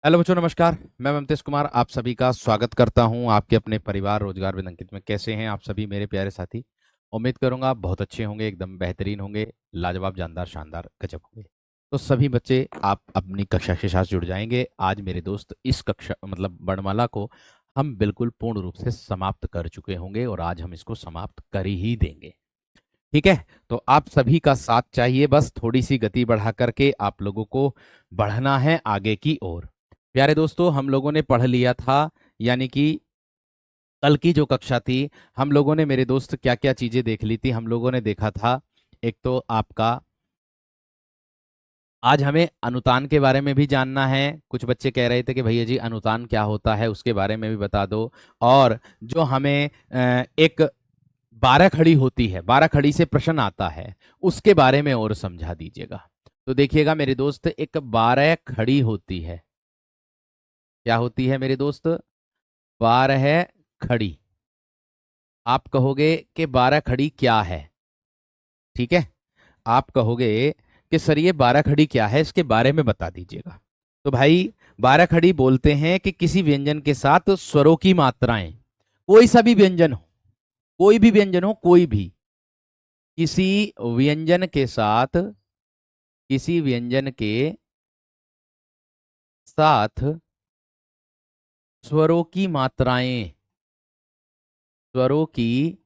Hello बच्चों, नमस्कार। मैं ममतेश कुमार आप सभी का स्वागत करता हूं आपके अपने परिवार रोजगार विद अंकित में। कैसे हैं आप सभी मेरे प्यारे साथी? उम्मीद करूंगा आप बहुत अच्छे होंगे, एकदम बेहतरीन होंगे, लाजवाब, जानदार, शानदार, गजब होंगे। तो सभी बच्चे आप अपनी कक्षा के साथ जुड़ जाएंगे। आज मेरे दोस्त इस कक्षा मतलब वर्णमाला को हम बिल्कुल पूर्ण रूप से समाप्त कर चुके होंगे और आज हम इसको समाप्त कर ही देंगे। ठीक है। तो आप सभी का साथ चाहिए, बस थोड़ी सी गति बढ़ा करके आप लोगों को बढ़ना है आगे की ओर। प्यारे दोस्तों, हम लोगों ने पढ़ लिया था, यानी कि कल की जो कक्षा थी हम लोगों ने, मेरे दोस्त, क्या क्या चीजें देख ली थी। हम लोगों ने देखा था, एक तो आपका आज हमें अनुतान के बारे में भी जानना है। कुछ बच्चे कह रहे थे कि भैया जी अनुतान क्या होता है, उसके बारे में भी बता दो। और जो हमें एक 12 खड़ी होती है, 12 खड़ी से प्रश्न आता है, उसके बारे में और समझा दीजिएगा। तो देखिएगा मेरे दोस्त, एक 12 खड़ी होती है। क्या होती है मेरे दोस्त? 12 खड़ी। आप कहोगे कि 12 खड़ी क्या है? ठीक है। आप कहोगे कि सर ये 12 खड़ी क्या है, इसके बारे में बता दीजिएगा। तो भाई, 12 खड़ी बोलते हैं कि किसी व्यंजन के साथ स्वरों की मात्राएं, कोई सा भी व्यंजन हो, कोई भी व्यंजन हो, कोई भी, किसी व्यंजन के साथ, किसी व्यंजन के साथ स्वरों की मात्राएं, स्वरों की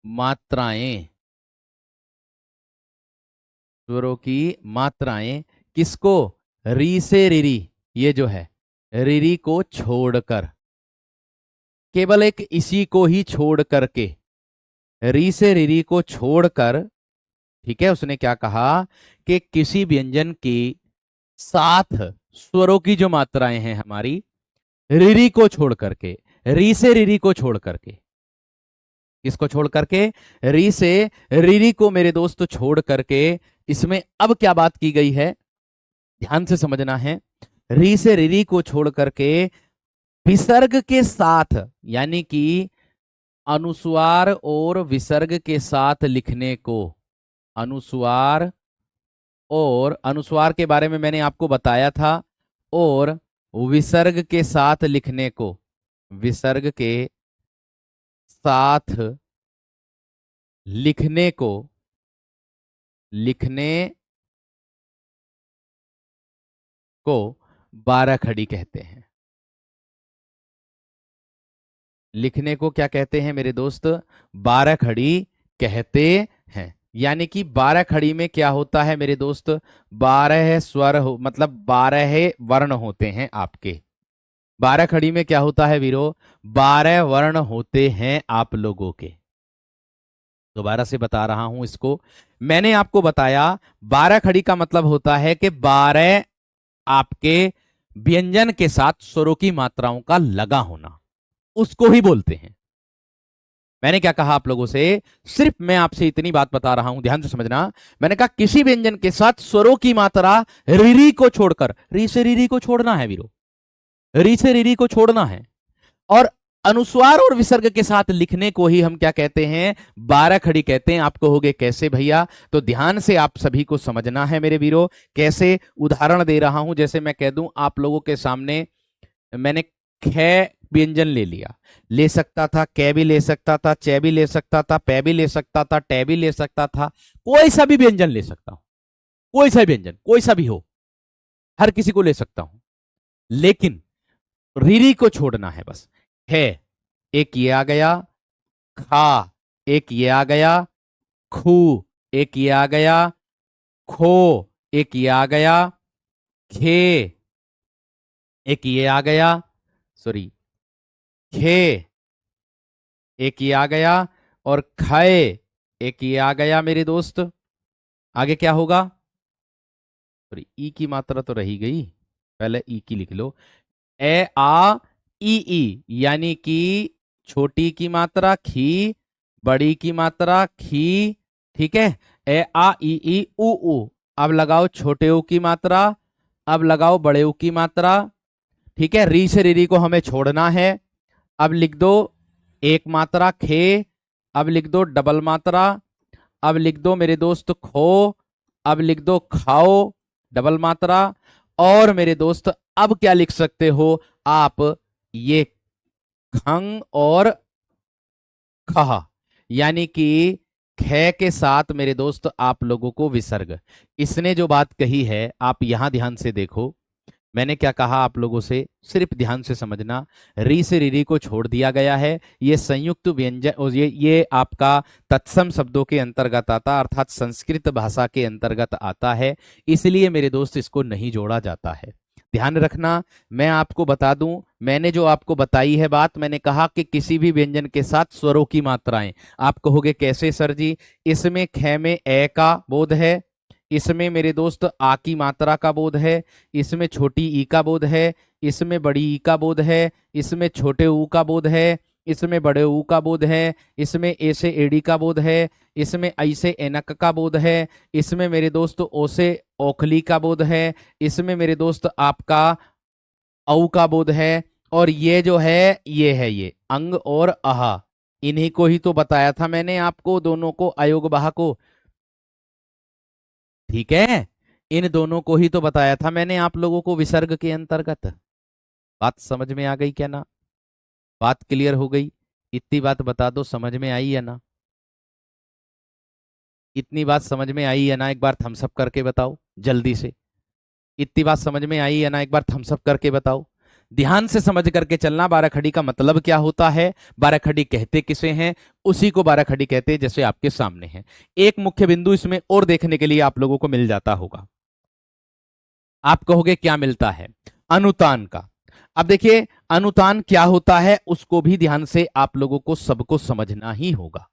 मात्राएं, स्वरों की मात्राएं किसको? री से रिरी, ये जो है रिरी को छोड़कर, केवल एक इसी को ही छोड़ करके, री से रिरी को छोड़कर, ठीक है, उसने क्या कहा कि किसी व्यंजन की साथ स्वरों की जो मात्राएं हैं हमारी, रिरी को छोड़ करके, री से रिरी को छोड़ करके, किसको छोड़ करके? री से रिरी को मेरे दोस्त छोड़ करके। इसमें अब क्या बात की गई है, ध्यान से समझना है। री से रिरी को छोड़ करके विसर्ग के साथ, यानी कि अनुस्वार और विसर्ग के साथ लिखने को, अनुस्वार और अनुस्वार के बारे में मैंने आपको बताया था, और विसर्ग के साथ लिखने को, विसर्ग के साथ लिखने को, लिखने को 12 खड़ी कहते हैं। लिखने को क्या कहते हैं मेरे दोस्त? 12 खड़ी कहते हैं। यानी कि 12 खड़ी में क्या होता है मेरे दोस्त? 12 स्वर मतलब 12 वर्ण होते हैं आपके। 12 खड़ी में क्या होता है वीरो? 12 वर्ण होते हैं आप लोगों के। दोबारा से बता रहा हूं इसको। मैंने आपको बताया 12 खड़ी का मतलब होता है कि 12 आपके व्यंजन के साथ स्वरों की मात्राओं का लगा होना, उसको ही बोलते हैं। मैंने क्या कहा आप लोगों से? सिर्फ मैं आपसे इतनी बात बता रहा हूं, ध्यान से समझना। मैंने कहा किसी व्यंजन के साथ स्वरों की मात्रा रिरी को छोड़कर, री से रिरी को छोड़ना है वीरो, री से रिरी को छोड़ना है। और अनुस्वार और विसर्ग के साथ लिखने को ही हम क्या कहते हैं? 12 खड़ी कहते हैं। आप कहोगे कैसे भैया? तो ध्यान से आप सभी को समझना है मेरे वीरो। कैसे? उदाहरण दे रहा हूं। जैसे मैं कह दूं आप लोगों के सामने, मैंने ख व्यंजन ले लिया, ले सकता था कै भी ले सकता था, चे भी ले सकता था, पै भी ले सकता था, टे भी ले सकता था, कोई सा भी व्यंजन ले सकता हूं, कोई सा व्यंजन, कोई सा भी हो, हर किसी को ले सकता हूं। लेकिन रीरी को छोड़ना है बस। है, एक ये आ गया, खा एक ये आ गया, खू एक ये आ गया, खो एक ये आ गया, खे एक ये आ गया, सॉरी, खे एक ये आ गया, और खाए एक ये आ गया मेरे दोस्त। आगे क्या होगा? सॉरी, ई की मात्रा तो रही गई, पहले ई की लिख लो। ए आ ई, यानी कि छोटी की मात्रा खी, बड़ी की मात्रा खी, ठीक है। ए आ ई उ। अब लगाओ छोटे ऊ की मात्रा, अब लगाओ बड़े ऊ की मात्रा, ठीक है। री से री को हमें छोड़ना है। अब लिख दो एक मात्रा खे, अब लिख दो डबल मात्रा, अब लिख दो मेरे दोस्त खो, अब लिख दो खाओ डबल मात्रा, और मेरे दोस्त अब क्या लिख सकते हो आप, ये खंग और खह, यानी कि ख के साथ मेरे दोस्त आप लोगों को विसर्ग। इसने जो बात कही है आप यहां ध्यान से देखो, मैंने क्या कहा आप लोगों से, सिर्फ ध्यान से समझना। री से रीरी को छोड़ दिया गया है, ये संयुक्त व्यंजन और ये आपका तत्सम शब्दों के अंतर्गत आता, अर्थात संस्कृत भाषा के अंतर्गत आता है, इसलिए मेरे दोस्त इसको नहीं जोड़ा जाता है। ध्यान रखना। मैं आपको बता दूं, मैंने जो आपको बताई है बात, मैंने कहा कि किसी भी व्यंजन के साथ स्वरों की मात्राएं। आप कहोगे कैसे सर जी, इसमें ख में ए का बोध है, इसमें मेरे दोस्त आ की मात्रा का बोध है, इसमें छोटी ई का बोध है, इसमें बड़ी ई का बोध है, इसमें छोटे ऊ का बोध है, इसमें बड़े ऊ का बोध है, इसमें ए से एडी का बोध है, इसमें आई से एनक का बोध है, इसमें मेरे दोस्त ओ से ओखली का बोध है, इसमें मेरे दोस्त आपका औ का बोध है, और ये जो है ये अंग और अहा, इन्हीं को ही तो बताया था मैंने आपको, दोनों को अयोगवाह को। ठीक है, इन दोनों को ही तो बताया था मैंने आप लोगों को विसर्ग के अंतर्गत। बात समझ में आ गई क्या ना? बात क्लियर हो गई? इतनी बात बता दो, समझ में आई है ना? इतनी बात समझ में आई है ना? एक बार थम्स अप करके बताओ जल्दी से। इतनी बात समझ में आई है ना? एक बार थम्स अप करके बताओ। ध्यान से समझ करके चलना, बाराखड़ी का मतलब क्या होता है, बाराखड़ी कहते किसे हैं, उसी को बाराखड़ी कहते हैं जैसे आपके सामने है। एक मुख्य बिंदु इसमें और देखने के लिए आप लोगों को मिल जाता होगा। आप कहोगे क्या मिलता है? अनुतान का। अब देखिए अनुतान क्या होता है उसको भी ध्यान से आप लोगों को सबको समझना ही होगा।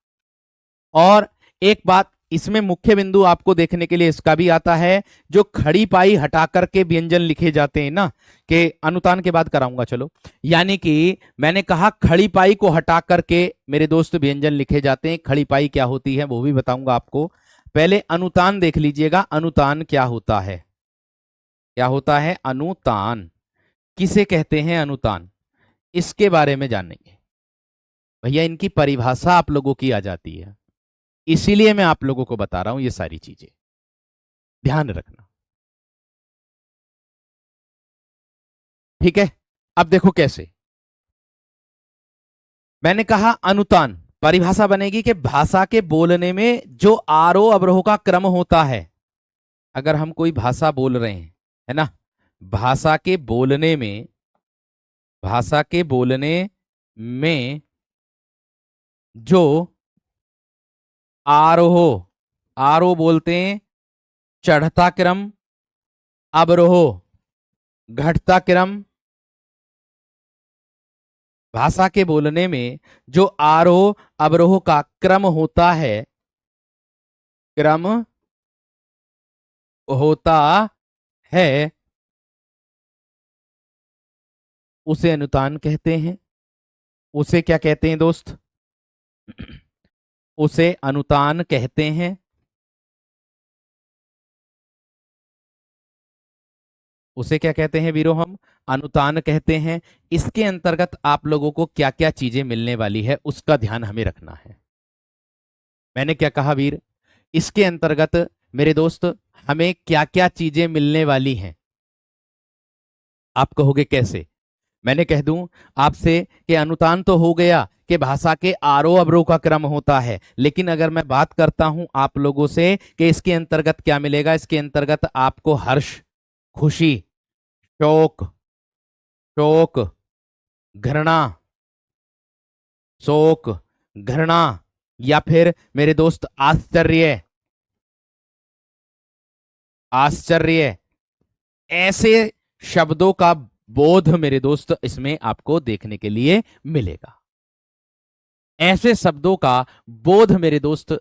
और एक बात इसमें मुख्य बिंदु आपको देखने के लिए इसका भी आता है, जो खड़ी पाई हटा करके व्यंजन लिखे जाते हैं ना, कि अनुतान के बाद कराऊंगा चलो, यानी कि मैंने कहा खड़ी पाई को हटा करके मेरे दोस्त व्यंजन लिखे जाते हैं। खड़ी पाई क्या होती है वो भी बताऊंगा आपको, पहले अनुतान देख लीजिएगा। अनुतान क्या होता है? क्या होता है अनुतान? किसे कहते हैं अनुतान? इसके बारे में जानेंगे भैया, इनकी परिभाषा आप लोगों की आ जाती है, इसीलिए मैं आप लोगों को बता रहा हूं ये सारी चीजें, ध्यान रखना। ठीक है, अब देखो कैसे। मैंने कहा अनुतान परिभाषा बनेगी कि भाषा के बोलने में जो आरोह अवरोह का क्रम होता है। अगर हम कोई भाषा बोल रहे हैं, है ना, भाषा के बोलने में, भाषा के बोलने में जो आरोह, आरोह बोलते हैं चढ़ता क्रम, अवरोह घटता क्रम। भाषा के बोलने में जो आरोह अवरोह का क्रम होता है, क्रम होता है, उसे अनुतान कहते हैं। उसे क्या कहते हैं दोस्त? उसे अनुतान कहते हैं। उसे क्या कहते हैं वीरो? हम अनुतान कहते हैं। इसके अंतर्गत आप लोगों को क्या क्या चीजें मिलने वाली है उसका ध्यान हमें रखना है। मैंने क्या कहा वीर? इसके अंतर्गत मेरे दोस्त हमें क्या क्या चीजें मिलने वाली हैं? आप कहोगे कैसे? मैंने कह दूं आपसे कि अनुतान तो हो गया कि भाषा के आरोह अवरोह का क्रम होता है, लेकिन अगर मैं बात करता हूं आप लोगों से कि इसके अंतर्गत क्या मिलेगा, इसके अंतर्गत आपको हर्ष, खुशी, शोक, शोक, घृणा, शोक, घृणा, या फिर मेरे दोस्त आश्चर्य, आश्चर्य, ऐसे शब्दों का बोध मेरे दोस्त इसमें आपको देखने के लिए मिलेगा। ऐसे शब्दों का बोध मेरे दोस्त,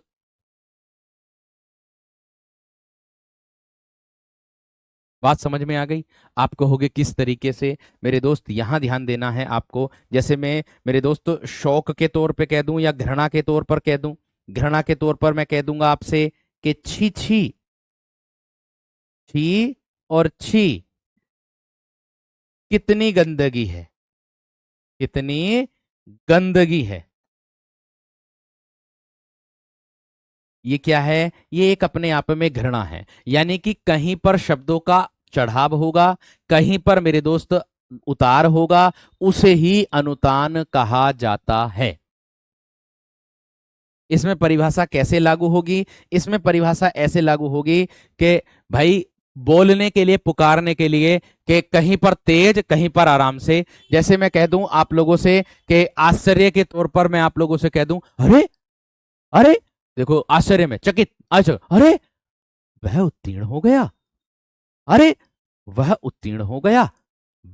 बात समझ में आ गई? आप कहोगे किस तरीके से? मेरे दोस्त यहां ध्यान देना है आपको। जैसे मैं मेरे दोस्त शौक के तौर पे कह दूं या घृणा के तौर पर कह दूं, घृणा के तौर पर मैं कह दूंगा आपसे कि छी छी, छी और छी, कितनी गंदगी है, कितनी गंदगी है। ये क्या है? ये एक अपने आप में घृणा है, यानी कि कहीं पर शब्दों का चढ़ाव होगा, कहीं पर मेरे दोस्त उतार होगा, उसे ही अनुतान कहा जाता है। इसमें परिभाषा कैसे लागू होगी? इसमें परिभाषा ऐसे लागू होगी कि भाई बोलने के लिए, पुकारने के लिए, कि कहीं पर तेज, कहीं पर आराम से। जैसे मैं कह दूं आप लोगों से कि आश्चर्य के तौर पर मैं आप लोगों से कह दूं, अरे अरे, देखो आश्चर्य में चकित, अच्छा, अरे वह उत्तीर्ण हो गया, अरे वह उत्तीर्ण हो गया,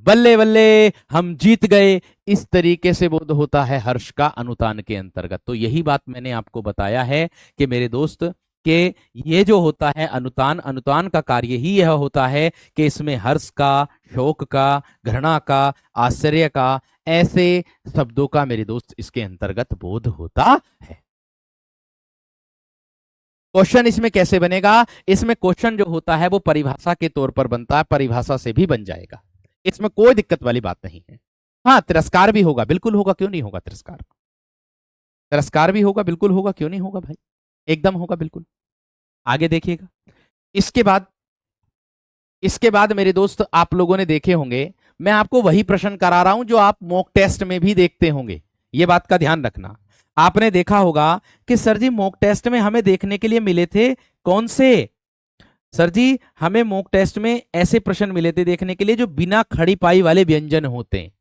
बल्ले बल्ले हम जीत गए। इस तरीके से बोध होता है हर्ष का अनुतान के अंतर्गत। तो यही बात मैंने आपको बताया है कि मेरे दोस्त, कि ये जो होता है अनुतान, अनुतान का कार्य ही यह होता है कि इसमें हर्ष का, शोक का, घृणा का, आश्चर्य का, ऐसे शब्दों का मेरे दोस्त इसके अंतर्गत बोध होता है। क्वेश्चन इसमें कैसे बनेगा? इसमें क्वेश्चन जो होता है वो परिभाषा के तौर पर बनता है, परिभाषा से भी बन जाएगा, इसमें कोई दिक्कत वाली बात नहीं है। हाँ, तिरस्कार भी होगा, बिल्कुल होगा, क्यों नहीं होगा तिरस्कार? तिरस्कार भी होगा, बिल्कुल होगा, क्यों नहीं होगा भाई, एकदम होगा, बिल्कुल। आगे देखिएगा। इसके बाद, इसके बाद मेरे दोस्त आप लोगों ने देखे होंगे, मैं आपको वही प्रश्न करा रहा हूं जो आप मॉक टेस्ट में भी देखते होंगे, ये बात का ध्यान रखना। आपने देखा होगा कि सर जी मॉक टेस्ट में हमें देखने के लिए मिले थे कौन से? सर जी हमें मॉक टेस्ट में ऐसे प्रश्न मिले थे देखने के लिए जो बिना खड़ी पाई वाले व्यंजन होते हैं।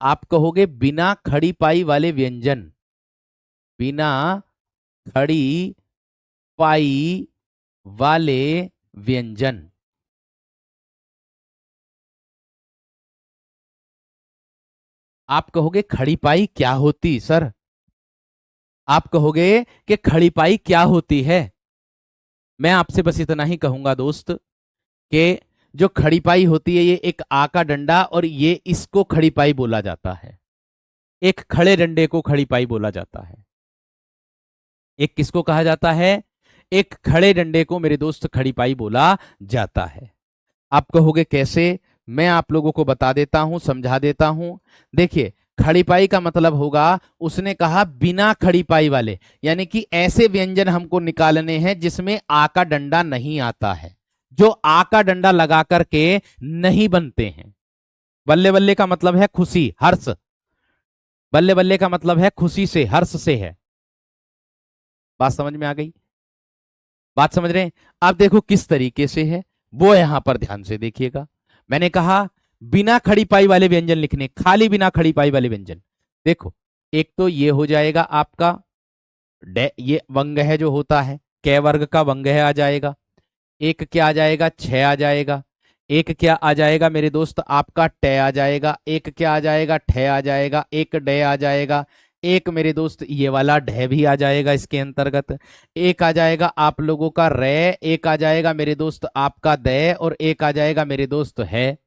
आप कहोगे बिना खड़ी पाई वाले व्यंजन, बिना खड़ी पाई वाले व्यंजन। आप कहोगे खड़ी पाई क्या होती सर? आप कहोगे कि खड़ी पाई क्या होती है? मैं आपसे बस इतना ही कहूंगा दोस्त, कि जो खड़ी पाई होती है ये एक आ का डंडा, और ये इसको खड़ी पाई बोला जाता है। एक खड़े डंडे को खड़ी पाई बोला जाता है। एक किसको कहा जाता है? एक खड़े डंडे को मेरे दोस्त खड़ी पाई बोला जाता है। आप कहोगे कैसे? मैं आप लोगों को बता देता हूं, समझा देता हूं। देखिए, खड़ी पाई का मतलब होगा, उसने कहा बिना खड़ी पाई वाले, यानी कि ऐसे व्यंजन हमको निकालने हैं जिसमें आ का डंडा नहीं आता है, जो आ का डंडा लगा करके नहीं बनते हैं। बल्ले बल्ले का मतलब है खुशी, हर्ष। बल्ले बल्ले का मतलब है खुशी से, हर्ष से है। बात समझ में आ गई? बात समझ रहे हैं? आप देखो किस तरीके से है वो, यहां पर ध्यान से देखिएगा। मैंने कहा बिना खड़ी पाई वाले व्यंजन लिखने, खाली बिना खड़ी पाई वाले व्यंजन। देखो, एक तो ये हो जाएगा आपका ये वंग है जो होता है, कै वर्ग का वंग है आ जाएगा। एक क्या आ जाएगा? छ आ जाएगा। एक क्या आ जाएगा मेरे दोस्त? आपका टे आ जाएगा। एक क्या आ जाएगा? ठे आ जाएगा। एक डे आ जाएगा। एक मेरे दोस्त ये वाला ढे भी आ जाएगा इसके अंतर्गत। एक आ जाएगा आप लोगों का रे, एक आ जाएगा मेरे दोस्त आपका दे, और एक आ जाएगा मेरे दोस्त है।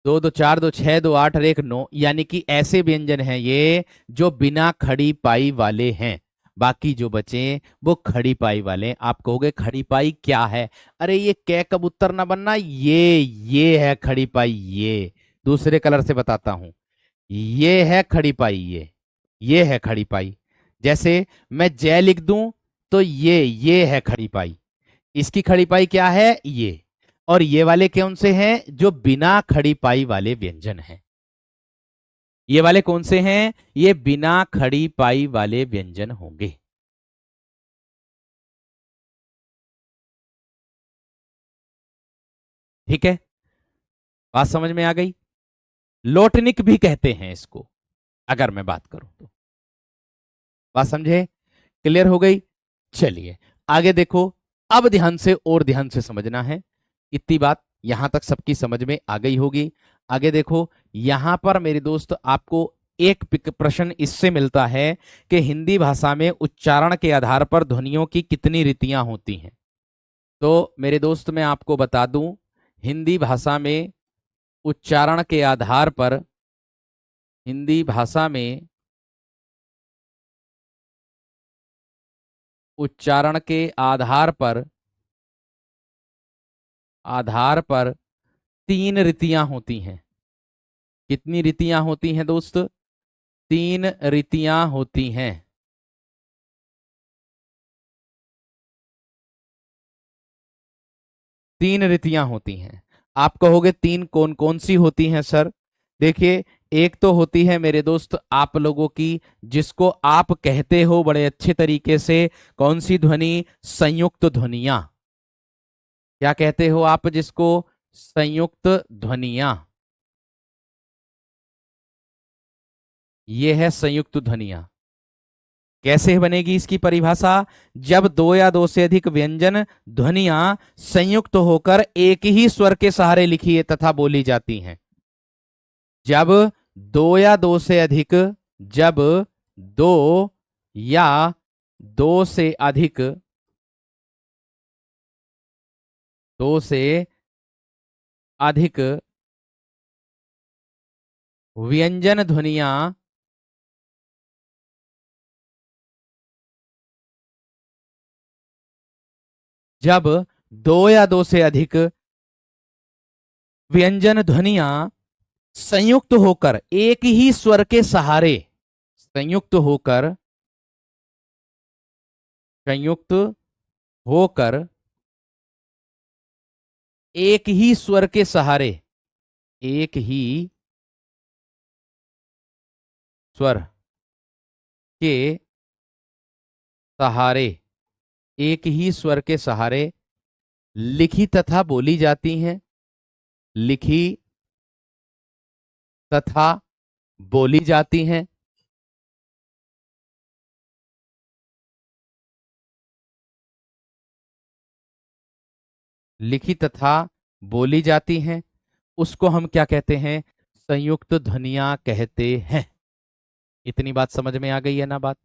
दो दो चार, दो छह, दो आठ और एक नौ, यानी कि ऐसे व्यंजन हैं ये जो बिना खड़ी पाई वाले हैं। बाकी जो बचे वो खड़ी पाई वाले। आप कहोगे खड़ी पाई क्या है? अरे ये कै कबूतर ना बनना, ये है खड़ी पाई। ये दूसरे कलर से बताता हूं, ये है खड़ी पाई, ये है खड़ी पाई। जैसे मैं जय लिख दूं तो ये है खड़ी पाई। इसकी खड़ी पाई क्या है? ये। और ये वाले कौन से हैं? जो बिना खड़ी पाई वाले व्यंजन हैं। ये वाले कौन से हैं? ये बिना खड़ी पाई वाले व्यंजन होंगे। ठीक है, बात समझ में आ गई? लोटनिक भी कहते हैं इसको, अगर मैं बात करूं तो। बात समझे? क्लियर हो गई? चलिए आगे देखो। अब ध्यान से और ध्यान से समझना है। इतनी बात यहां तक सबकी समझ में आ गई होगी। आगे देखो, यहां पर मेरे दोस्त आपको एक प्रश्न इससे मिलता है कि हिंदी भाषा में उच्चारण के आधार पर ध्वनियों की कितनी रीतियां होती हैं। तो मेरे दोस्त मैं आपको बता दूं, हिंदी भाषा में उच्चारण के आधार पर, हिंदी भाषा में उच्चारण के आधार पर तीन रीतियां होती हैं। कितनी रीतियां होती हैं दोस्त? तीन रीतियां होती हैं। तीन रीतियां होती हैं। आप कहोगे तीन कौन कौन सी होती हैं सर? देखिए, एक तो होती है मेरे दोस्त आप लोगों की, जिसको आप कहते हो बड़े अच्छे तरीके से, कौन सी ध्वनि? संयुक्त ध्वनियां। क्या कहते हो आप जिसको? संयुक्त ध्वनियां। ये है संयुक्त ध्वनियां। कैसे बनेगी इसकी परिभाषा? जब दो या दो से अधिक व्यंजन ध्वनियां संयुक्त होकर एक ही स्वर के सहारे लिखी तथा बोली जाती हैं। जब दो या दो से अधिक, जब दो या दो से अधिक, दो से अधिक व्यंजन ध्वनियां जब दो या दो से अधिक व्यंजन ध्वनियां संयुक्त होकर एक ही स्वर के सहारे, संयुक्त होकर, संयुक्त होकर एक ही स्वर के सहारे, एक ही स्वर के सहारे, एक ही स्वर के सहारे लिखी तथा बोली जाती हैं, लिखी तथा बोली जाती हैं। लिखी तथा बोली जाती हैं, उसको हम क्या कहते हैं? संयुक्त ध्वनियां कहते हैं। इतनी बात समझ में आ गई है ना? बात,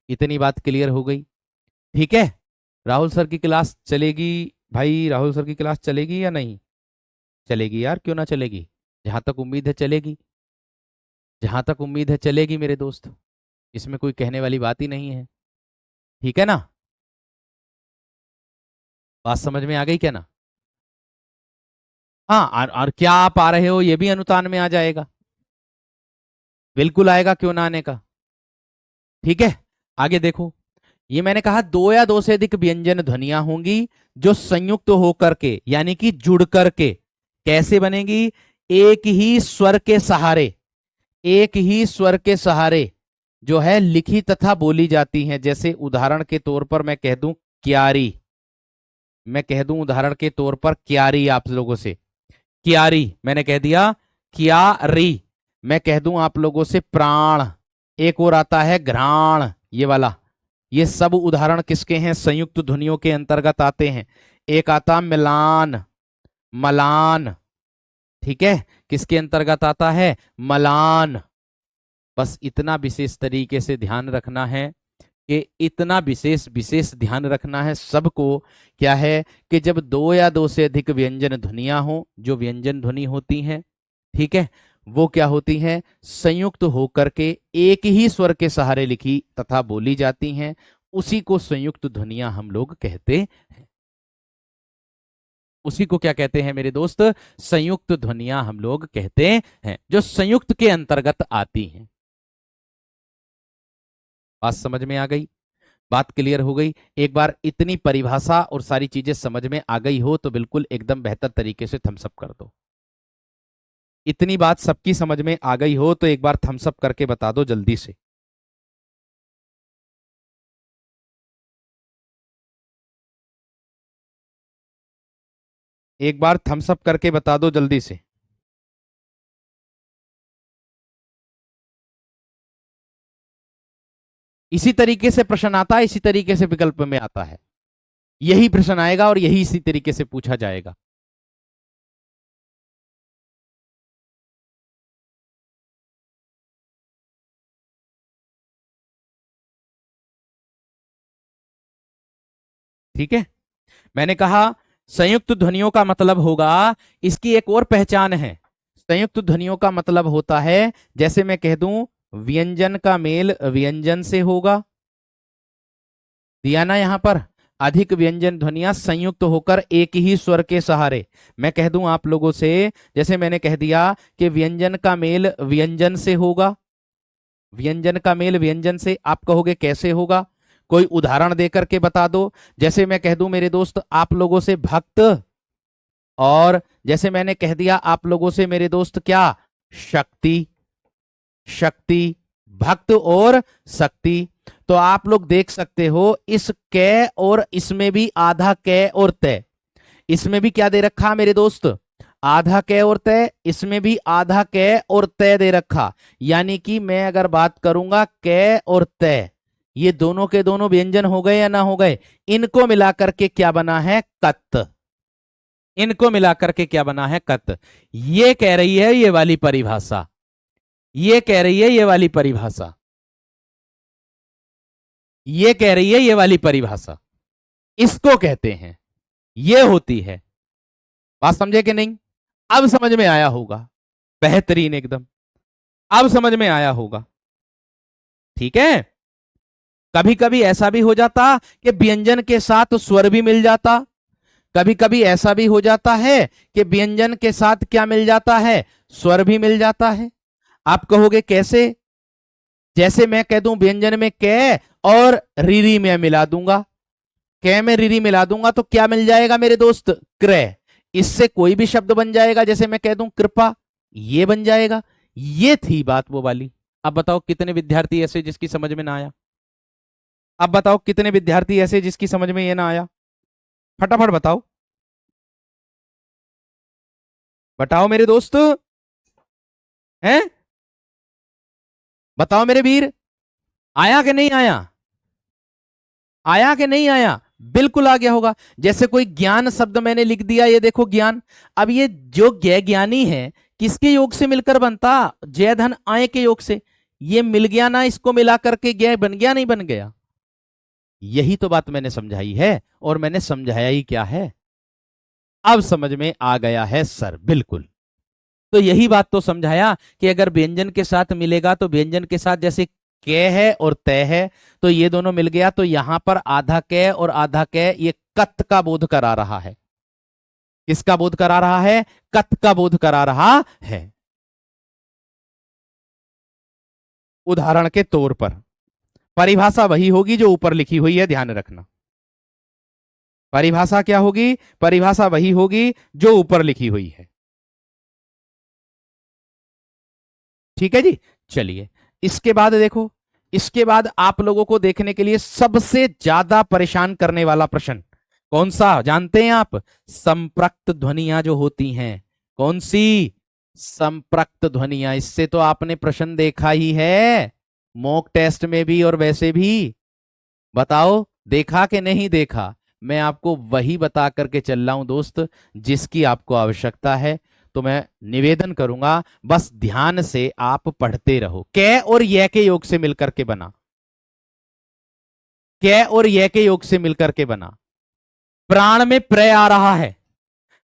इतनी बात क्लियर हो गई? ठीक है। राहुल सर की क्लास चलेगी भाई? राहुल सर की क्लास चलेगी या नहीं चलेगी यार? क्यों ना चलेगी? जहां तक उम्मीद है चलेगी, जहां तक उम्मीद है चलेगी मेरे दोस्त। इसमें कोई कहने वाली बात ही नहीं है। ठीक है ना? बात समझ में आ गई क्या ना? हाँ, और क्या आप आ रहे हो ये भी अनुतान में आ जाएगा। बिल्कुल आएगा, क्यों ना आने का। ठीक है, आगे देखो। ये मैंने कहा दो या दो से अधिक व्यंजन ध्वनियां होंगी जो संयुक्त होकर के, यानी कि जुड़ करके कैसे बनेगी? एक ही स्वर के सहारे, एक ही स्वर के सहारे जो है लिखी तथा बोली जाती हैं। जैसे उदाहरण के तौर पर मैं कह दूं क्यारी, मैं कह दूं उदाहरण के तौर पर क्यारी आप लोगों से, क्यारी मैंने कह दिया, क्यारी। मैं कह दूं आप लोगों से प्राण, एक और आता है घ्राण, ये वाला। ये सब उदाहरण किसके हैं? संयुक्त ध्वनियों के अंतर्गत आते हैं। एक आता मिलान, मलान। ठीक है, किसके अंतर्गत आता है? मलान। बस इतना विशेष तरीके से ध्यान रखना है कि इतना विशेष विशेष ध्यान रखना है सबको। क्या है कि जब दो या दो से अधिक व्यंजन ध्वनियां हो, जो व्यंजन ध्वनि होती हैं, ठीक है, वो क्या होती हैं? संयुक्त होकर के एक ही स्वर के सहारे लिखी तथा बोली जाती हैं। उसी को संयुक्त ध्वनियां हम लोग कहते हैं। उसी को क्या कहते हैं मेरे दोस्त? संयुक्त ध्वनियां हम लोग कहते हैं, जो संयुक्त के अंतर्गत आती हैं। बात समझ में आ गई? बात क्लियर हो गई? एक बार इतनी परिभाषा और सारी चीजें समझ में आ गई हो तो बिल्कुल एकदम बेहतर तरीके से थम्स अप कर दो। इतनी बात सबकी समझ में आ गई हो तो एक बार थम्स अप करके बता दो जल्दी से। एक बार थम्स अप करके बता दो जल्दी से। इसी तरीके से प्रश्न आता है, इसी तरीके से विकल्प में आता है। यही प्रश्न आएगा और यही इसी तरीके से पूछा जाएगा। ठीक है, मैंने कहा संयुक्त ध्वनियों का मतलब होगा, इसकी एक और पहचान है। संयुक्त ध्वनियों का मतलब होता है, जैसे मैं कह दूं व्यंजन का मेल व्यंजन से होगा, दिया ना यहां पर? अधिक व्यंजन ध्वनियां संयुक्त होकर एक ही स्वर के सहारे। मैं कह दूं आप लोगों से, जैसे मैंने कह दिया कि व्यंजन का मेल व्यंजन से होगा, व्यंजन का मेल व्यंजन से। आप कहोगे कैसे होगा? कोई उदाहरण देकर के बता दो। जैसे मैं कह दूं मेरे दोस्त आप लोगों से भक्त, और जैसे मैंने कह दिया आप लोगों से मेरे दोस्त, क्या शक्ति, शक्ति, भक्त और शक्ति। तो आप लोग देख सकते हो इस कै और इसमें भी आधा कै और तय, इसमें भी क्या दे रखा मेरे दोस्त, आधा कै और तय, इसमें भी आधा कै और तय दे रखा। यानी कि मैं अगर बात करूंगा कै और तय, ये दोनों के दोनों व्यंजन हो गए या ना हो गए, इनको मिलाकर के क्या बना है, कत। इनको मिलाकर के क्या बना है, कत। ये कह रही है ये वाली परिभाषा, ये कह रही है ये वाली परिभाषा, ये कह रही है ये वाली परिभाषा, इसको कहते हैं, ये होती है। बात समझे कि नहीं, अब समझ में आया होगा, बेहतरीन एकदम, अब समझ में आया होगा। ठीक है, कभी कभी ऐसा भी हो जाता कि व्यंजन के साथ स्वर भी मिल जाता, कभी कभी ऐसा भी हो जाता है कि व्यंजन के साथ क्या मिल जाता है, स्वर भी मिल जाता है। आप कहोगे कैसे, जैसे मैं कह दूं व्यंजन में कै और रीरी में मिला दूंगा, कै में रीरी मिला दूंगा तो क्या मिल जाएगा मेरे दोस्त, क्रय। इससे कोई भी शब्द बन जाएगा, जैसे मैं कह दूं कृपा, ये बन जाएगा। ये थी बात वो वाली। अब बताओ कितने विद्यार्थी ऐसे जिसकी समझ में ना आया, अब बताओ कितने विद्यार्थी ऐसे जिसकी समझ में ये ना आया, फटाफट बताओ, बताओ मेरे दोस्त, हैं, बताओ मेरे वीर, आया कि नहीं आया, आया कि नहीं आया, बिल्कुल आ गया होगा। जैसे कोई ज्ञान शब्द मैंने लिख दिया, ये देखो ज्ञान, अब ये जो ज्ञ ज्ञानी है किसके योग से मिलकर बनता, जय धन आय के योग से, ये मिल गया ना, इसको मिला करके ज्ञ बन गया नहीं बन गया। यही तो बात मैंने समझाई है, और मैंने समझाया ही क्या है, अब समझ में आ गया है सर, बिल्कुल। तो यही बात तो समझाया कि अगर व्यंजन के साथ मिलेगा तो व्यंजन के साथ जैसे कै है और तय है, तो ये दोनों मिल गया, तो यहां पर आधा कै और आधा कै, ये कत का बोध करा रहा है। किसका बोध करा रहा है, कत का बोध करा रहा है। उदाहरण के तौर पर परिभाषा वही होगी जो ऊपर लिखी हुई है, ध्यान रखना। परिभाषा क्या होगी, परिभाषा वही होगी जो ऊपर लिखी हुई है। ठीक है जी, चलिए इसके बाद देखो, इसके बाद आप लोगों को देखने के लिए सबसे ज्यादा परेशान करने वाला प्रश्न कौन सा जानते हैं आप, संप्रक्त ध्वनियां जो होती हैं, कौन सी, संप्रक्त ध्वनियां। इससे तो आपने प्रश्न देखा ही है मॉक टेस्ट में भी और वैसे भी, बताओ देखा कि नहीं देखा। मैं आपको वही बता करके चल रहा हूं दोस्त जिसकी आपको आवश्यकता है। तो मैं निवेदन करूंगा बस ध्यान से आप पढ़ते रहो। कै और य के योग से मिलकर के बना, कै और य के योग से मिलकर के बना। प्राण में प्रय आ रहा है,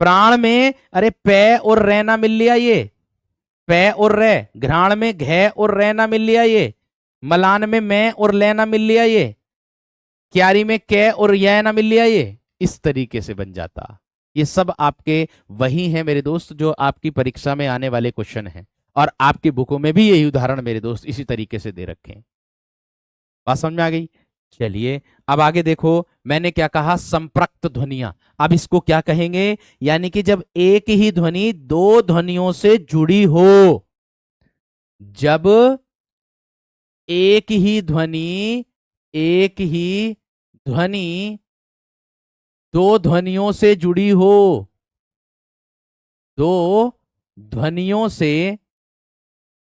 प्राण में, अरे पै और रै ना मिल लिया, ये पै और रै, घ्राण में घै और रै ना मिल लिया, ये मलान में मैं और ले ना मिल लिया, ये क्यारी में कै और यह ना मिल लिया, ये इस तरीके से बन जाता। ये सब आपके वही हैं मेरे दोस्त जो आपकी परीक्षा में आने वाले क्वेश्चन हैं, और आपकी बुकों में भी यही उदाहरण मेरे दोस्त इसी तरीके से दे रखे हैं। बात समझ में आ गई। चलिए अब आगे देखो, मैंने क्या कहा, संप्रक्त ध्वनियां। अब इसको क्या कहेंगे, यानी कि जब एक ही ध्वनि दो ध्वनियों से जुड़ी हो, जब एक ही ध्वनि, एक ही ध्वनि दो ध्वनियों से जुड़ी हो, दो ध्वनियों से,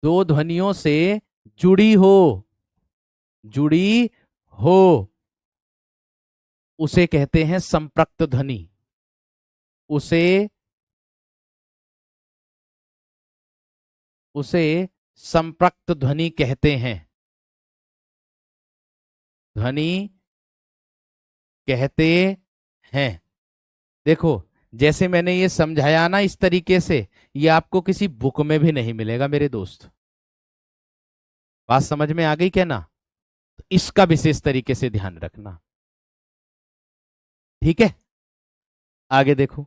दो ध्वनियों से जुड़ी हो, जुड़ी हो, उसे कहते हैं संप्रक्त ध्वनि। उसे, उसे संप्रक्त ध्वनि कहते हैं, ध्वनि कहते हैं। देखो जैसे मैंने ये समझाया ना इस तरीके से, ये आपको किसी बुक में भी नहीं मिलेगा मेरे दोस्त। बात समझ में आ गई क्या ना, तो इसका विशेष तरीके से ध्यान रखना। ठीक है, आगे देखो,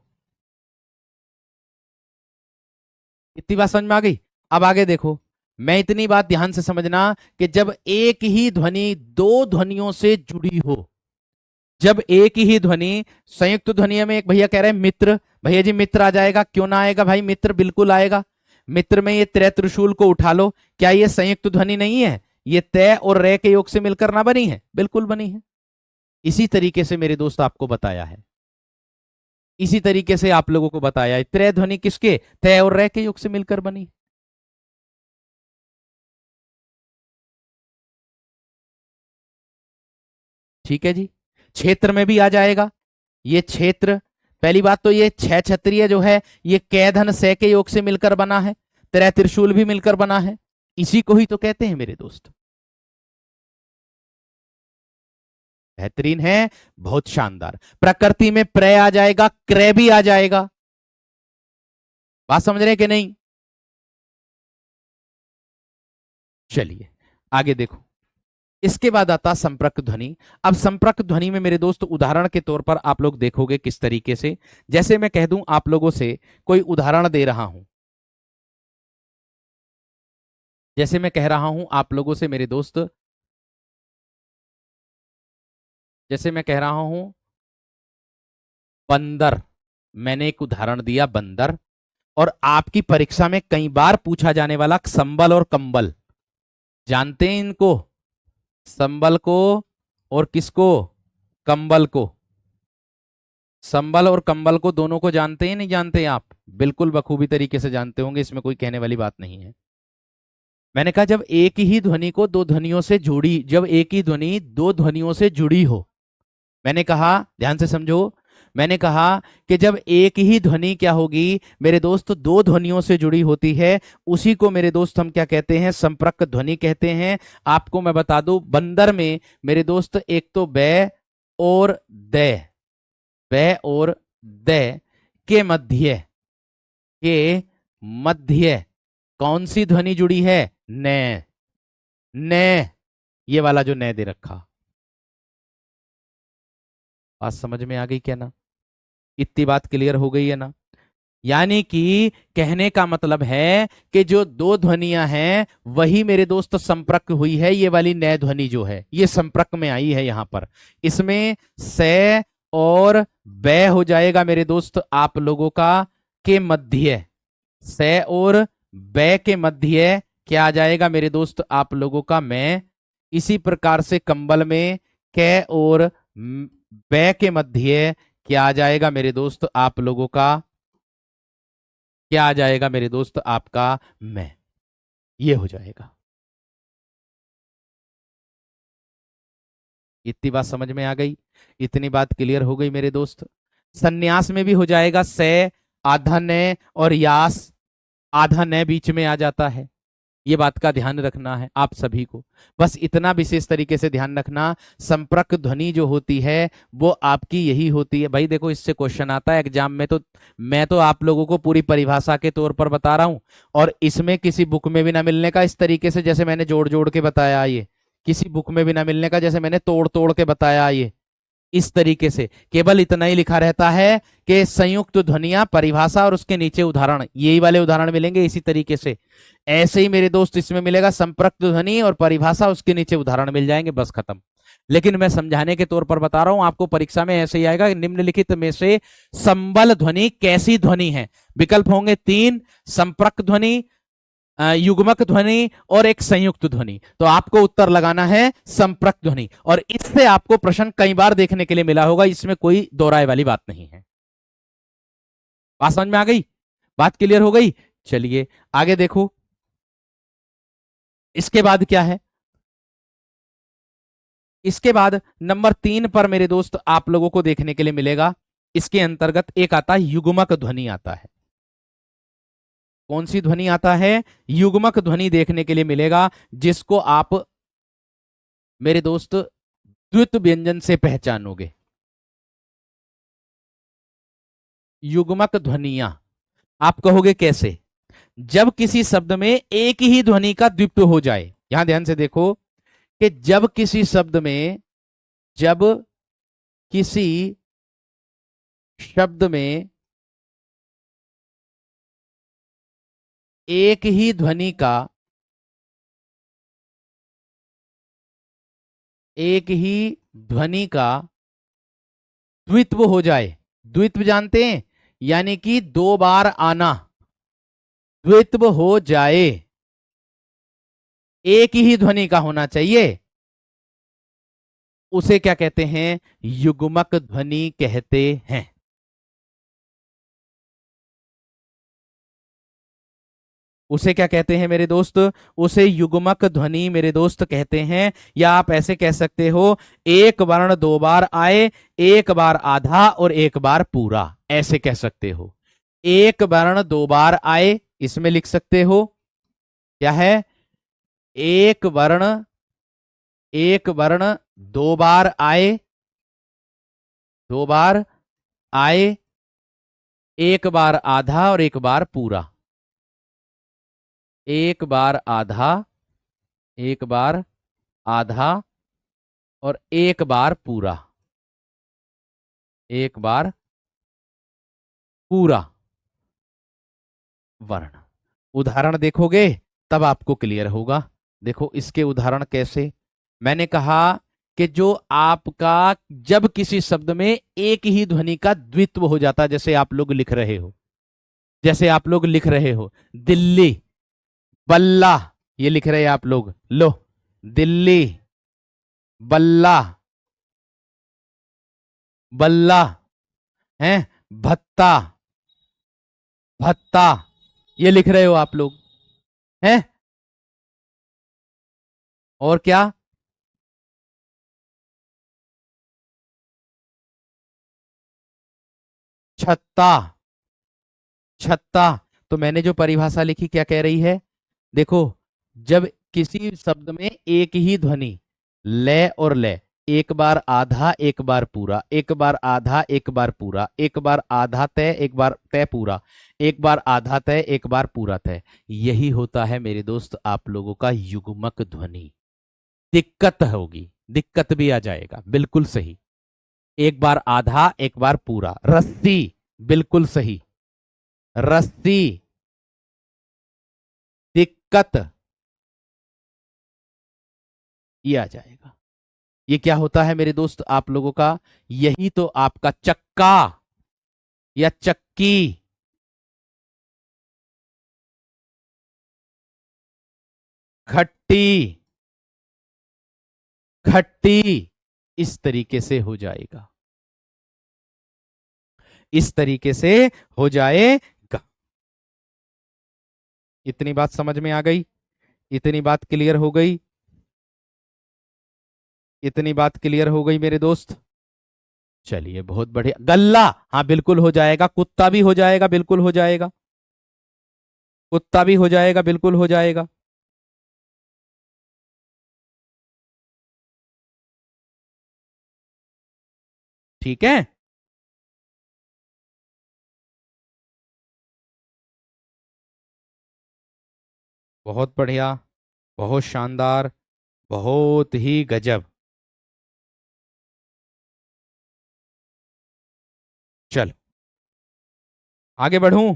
इतनी बात समझ में आ गई। अब आगे देखो, मैं इतनी बात ध्यान से समझना कि जब एक ही ध्वनि दो ध्वनियों से जुड़ी हो, जब एक ही ध्वनि, संयुक्त ध्वनि में एक भैया कह रहे हैं मित्र, भैया जी मित्र आ जाएगा, क्यों ना आएगा भाई, मित्र बिल्कुल आएगा। मित्र में ये त्रय त्रिशूल को उठा लो, क्या ये संयुक्त ध्वनि नहीं है? ये तय और रे के योग से मिलकर ना बनी है? बिल्कुल बनी है। इसी तरीके से मेरे दोस्त आपको बताया है, इसी तरीके से आप लोगों को बताया है, त्रय ध्वनि किसके, तय और रे के योग से मिलकर बनी। ठीक है जी। क्षेत्र में भी आ जाएगा ये क्षेत्र। पहली बात तो ये छह क्षत्रिय जो है ये कै धन से के योग से मिलकर बना है, त्रय त्रिशूल भी मिलकर बना है, इसी को ही तो कहते हैं मेरे दोस्त। बेहतरीन है, बहुत शानदार। प्रकृति में प्रय आ जाएगा, क्रय भी आ जाएगा। बात समझ रहे हैं कि नहीं? चलिए आगे देखो। इसके बाद आता संप्रक ध्वनि। अब संप्रक ध्वनि में मेरे दोस्त उदाहरण के तौर पर आप लोग देखोगे किस तरीके से, जैसे मैं कह दूं आप लोगों से, कोई उदाहरण दे रहा हूं, जैसे मैं कह रहा हूं आप लोगों से मेरे दोस्त, जैसे मैं कह रहा हूं बंदर, मैंने एक उदाहरण दिया बंदर, और आपकी परीक्षा में कई बार पूछा जाने वाला संबल और कंबल, जानते हैं इनको? संबल को और किसको? कंबल को। संबल और कंबल को दोनों को जानते हैं नहीं जानते आप? बिल्कुल बखूबी तरीके से जानते होंगे, इसमें कोई कहने वाली बात नहीं है। मैंने कहा जब एक ही ध्वनि को दो ध्वनियों से जोड़ी, जब एक ही ध्वनि दो ध्वनियों से जुड़ी हो, मैंने कहा ध्यान से समझो, मैंने कहा कि जब एक ही ध्वनि क्या होगी मेरे दोस्त, दो ध्वनियों से जुड़ी होती है, उसी को मेरे दोस्त हम क्या कहते हैं, संप्रक ध्वनि कहते हैं। आपको मैं बता दूं बंदर में मेरे दोस्त एक तो बै और दै, बै और दै के मध्य, के मध्य कौन सी ध्वनि जुड़ी है? ने। ने, ये वाला जो ने दे रखा। बात समझ में आ गई क्या ना? इतनी बात क्लियर हो गई है ना? यानी कि कहने का मतलब है कि जो दो ध्वनियां हैं वही मेरे दोस्त संप्रक हुई है, ये वाली नए ध्वनि जो है ये संप्रक में आई है यहां पर। इसमें से और बै हो जाएगा मेरे दोस्त आप लोगों का के मध्य, से और बै के मध्य क्या आ जाएगा मेरे दोस्त आप लोगों का मैं। इसी प्रकार से कंबल में कै और बै के मध्य क्या आ जाएगा मेरे दोस्त आप लोगों का, क्या आ जाएगा मेरे दोस्त आपका मैं, ये हो जाएगा। इतनी बात समझ में आ गई, इतनी बात क्लियर हो गई मेरे दोस्त। संन्यास में भी हो जाएगा से, आधा ने और यास, आधा ने बीच में आ जाता है, ये बात का ध्यान रखना है आप सभी को। बस इतना विशेष तरीके से ध्यान रखना, संप्रक ध्वनि जो होती है वो आपकी यही होती है भाई। देखो इससे क्वेश्चन आता है एग्जाम में, तो मैं तो आप लोगों को पूरी परिभाषा के तौर पर बता रहा हूं, और इसमें किसी बुक में भी ना मिलने का, इस तरीके से जैसे मैंने जोड़ जोड़ के बताया, ये किसी बुक में भी ना मिलने का जैसे मैंने तोड़ तोड़ के बताया, ये इस तरीके से केवल इतना ही लिखा रहता है कि संयुक्त ध्वनियां, परिभाषा और उसके नीचे उदाहरण, यही वाले उदाहरण मिलेंगे इसी तरीके से। ऐसे ही मेरे दोस्त इसमें मिलेगा संप्रक्त ध्वनि और परिभाषा, उसके नीचे उदाहरण मिल जाएंगे, बस खत्म। लेकिन मैं समझाने के तौर पर बता रहा हूं आपको, परीक्षा में ऐसे ही आएगा निम्नलिखित में से संबल ध्वनि कैसी ध्वनि है। विकल्प होंगे तीन, संप्रक ध्वनि, युग्मक ध्वनि और एक संयुक्त ध्वनि। तो आपको उत्तर लगाना है संप्रक ध्वनि, और इससे आपको प्रश्न कई बार देखने के लिए मिला होगा, इसमें कोई दोहराए वाली बात नहीं है। बात समझ में आ गई? बात क्लियर हो गई? चलिए आगे देखो। इसके बाद क्या है? इसके बाद नंबर 3 पर मेरे दोस्त आप लोगों को देखने के लिए मिलेगा, इसके अंतर्गत एक आता है युग्मक ध्वनि आता है। कौन सी ध्वनि आता है? युग्मक ध्वनि देखने के लिए मिलेगा, जिसको आप मेरे दोस्त द्वित व्यंजन से पहचानोगे। युग्मक ध्वनियां आप कहोगे कैसे? जब किसी शब्द में एक ही ध्वनि का द्वित्व हो जाए, यहां ध्यान से देखो कि जब किसी शब्द में, जब किसी शब्द में एक ही ध्वनि का, एक ही ध्वनि का द्वित्व हो जाए। द्वित्व जानते हैं, यानी कि दो बार आना, द्वित्व हो जाए, एक ही ध्वनि का होना चाहिए, उसे क्या कहते हैं? युग्मक ध्वनि कहते हैं। उसे क्या कहते हैं मेरे दोस्त? उसे युग्मक ध्वनि मेरे दोस्त कहते हैं। या आप ऐसे कह सकते हो, एक वर्ण दो बार आए, एक बार आधा और एक बार पूरा, ऐसे कह सकते हो। एक वर्ण दो बार आए, इसमें लिख सकते हो क्या है? एक वर्ण, एक वर्ण दो बार आए, दो बार आए, एक बार आधा और एक बार पूरा, एक बार आधा, एक बार आधा और एक बार पूरा, एक बार पूरा वर्ण। उदाहरण देखोगे तब आपको क्लियर होगा। देखो इसके उदाहरण कैसे। मैंने कहा कि जो आपका, जब किसी शब्द में एक ही ध्वनि का द्वित्व हो जाता है, जैसे आप लोग लिख रहे हो, जैसे आप लोग लिख रहे हो दिल्ली, बल्ला, ये लिख रहे हैं आप लोग, लो, दिल्ली, बल्ला, बल्ला, है, भत्ता, भत्ता, ये लिख रहे हो आप लोग, हैं? और क्या? छत्ता, छत्ता। तो मैंने जो परिभाषा लिखी क्या कह रही है? देखो, जब किसी शब्द में एक ही ध्वनि, ले और ले, एक बार आधा एक बार पूरा, एक बार आधा एक बार पूरा, एक बार आधा तय एक बार तय पूरा, एक बार आधा तय एक बार पूरा तय, यही होता है मेरे दोस्त आप लोगों का युग्मक ध्वनि। दिक्कत होगी, दिक्कत भी आ जाएगा, बिल्कुल सही। एक बार आधा एक बार पूरा, रस्सी, बिल्कुल सही, रस्सी, दिक्कत, ये आ जाएगा। ये क्या होता है मेरे दोस्त आप लोगों का? यही तो आपका चक्का या चक्की, खट्टी, खट्टी, इस तरीके से हो जाएगा, इस तरीके से हो जाएगा। इतनी बात समझ में आ गई? इतनी बात क्लियर हो गई? इतनी बात क्लियर हो गई मेरे दोस्त? चलिए बहुत बढ़िया। गल्ला, हाँ बिल्कुल हो जाएगा। कुत्ता भी हो जाएगा, बिल्कुल हो जाएगा। कुत्ता भी हो जाएगा, बिल्कुल हो जाएगा। ठीक है। बहुत बढ़िया, बहुत शानदार, बहुत ही गजब। चल, आगे बढ़ूं?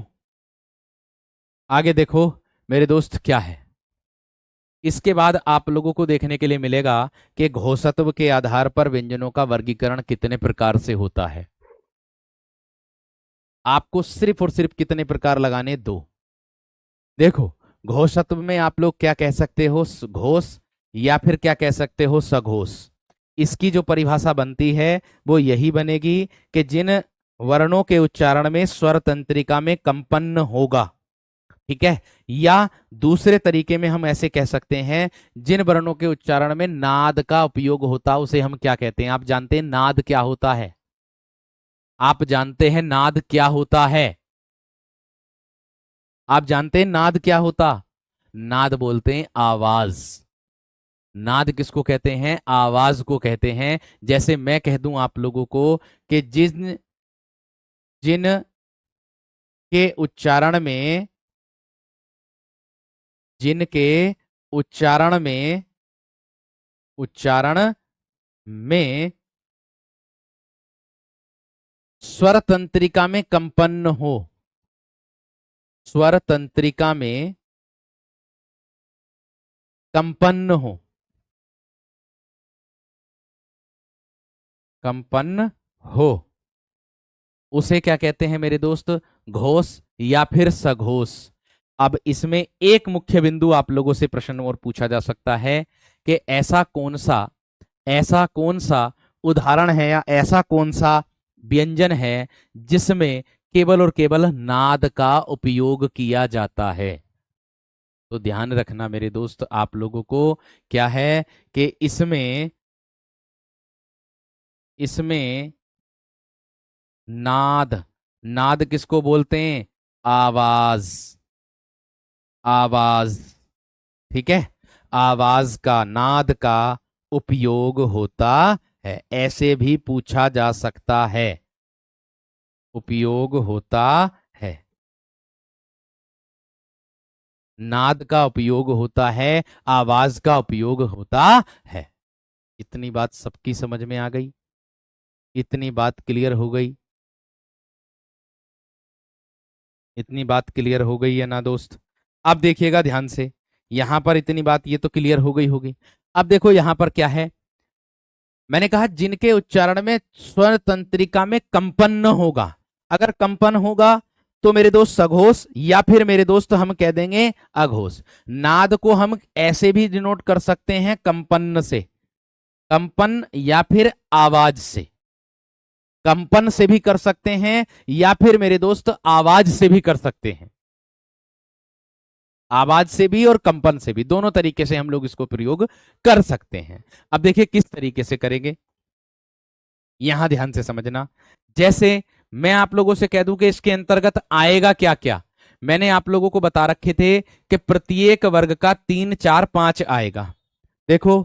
आगे देखो मेरे दोस्त क्या है। इसके बाद आप लोगों को देखने के लिए मिलेगा कि घोषत्व के आधार पर व्यंजनों का वर्गीकरण कितने प्रकार से होता है। आपको सिर्फ और सिर्फ कितने प्रकार लगाने? दो। देखो, घोषत्व में आप लोग क्या कह सकते हो? घोष, या फिर क्या कह सकते हो? सघोष। इसकी जो परिभाषा बनती है वो यही बनेगी कि जिन वर्णों के उच्चारण में स्वर तंत्रिका में कंपन होगा, ठीक है, या दूसरे तरीके में हम ऐसे कह सकते हैं, जिन वर्णों के उच्चारण में नाद का उपयोग होता उसे हम क्या कहते हैं? आप जानते हैं नाद क्या होता है? आप जानते हैं नाद क्या होता है? आप जानते हैं नाद क्या होता? नाद बोलते हैं आवाज। नाद किसको कहते हैं? आवाज को कहते हैं। जैसे मैं कह दूं आप लोगों को कि जिन जिन के उच्चारण में, जिनके उच्चारण में, उच्चारण में स्वर तंत्रिका में कंपन हो, स्वर तंत्रिका में कंपन हो, कंपन हो, उसे क्या कहते हैं मेरे दोस्त? घोष या फिर सघोष। अब इसमें एक मुख्य बिंदु आप लोगों से प्रश्न और पूछा जा सकता है कि ऐसा कौन सा उदाहरण है या ऐसा कौन सा व्यंजन है जिसमें केवल और केवल नाद का उपयोग किया जाता है। तो ध्यान रखना मेरे दोस्त आप लोगों को, क्या है कि इसमें इसमें नाद, नाद किसको बोलते हैं? आवाज, आवाज, ठीक है, आवाज का, नाद का उपयोग होता है। ऐसे भी पूछा जा सकता है, उपयोग होता है, नाद का उपयोग होता है, आवाज का उपयोग होता है। इतनी बात सबकी समझ में आ गई? इतनी बात क्लियर हो गई? इतनी बात क्लियर हो गई है ना दोस्त? अब देखिएगा ध्यान से, यहां पर इतनी बात ये तो क्लियर हो गई होगी। अब देखो यहां पर क्या है, मैंने कहा जिनके उच्चारण में स्वर तंत्रिका में कंपन न होगा। अगर कंपन होगा तो मेरे दोस्त सघोष या फिर मेरे दोस्त हम कह देंगे अघोष। नाद को हम ऐसे भी डिनोट कर सकते हैं कंपन से, कंपन या फिर आवाज से, कंपन से भी कर सकते हैं या फिर मेरे दोस्त आवाज से भी कर सकते हैं। आवाज से भी और कंपन से भी, दोनों तरीके से हम लोग इसको प्रयोग कर सकते हैं। अब देखिए किस तरीके से करेंगे, यहां ध्यान से समझना। जैसे मैं आप लोगों से कह दूं कि इसके अंतर्गत आएगा क्या क्या, मैंने आप लोगों को बता रखे थे कि प्रत्येक वर्ग का 3 4 5 आएगा। देखो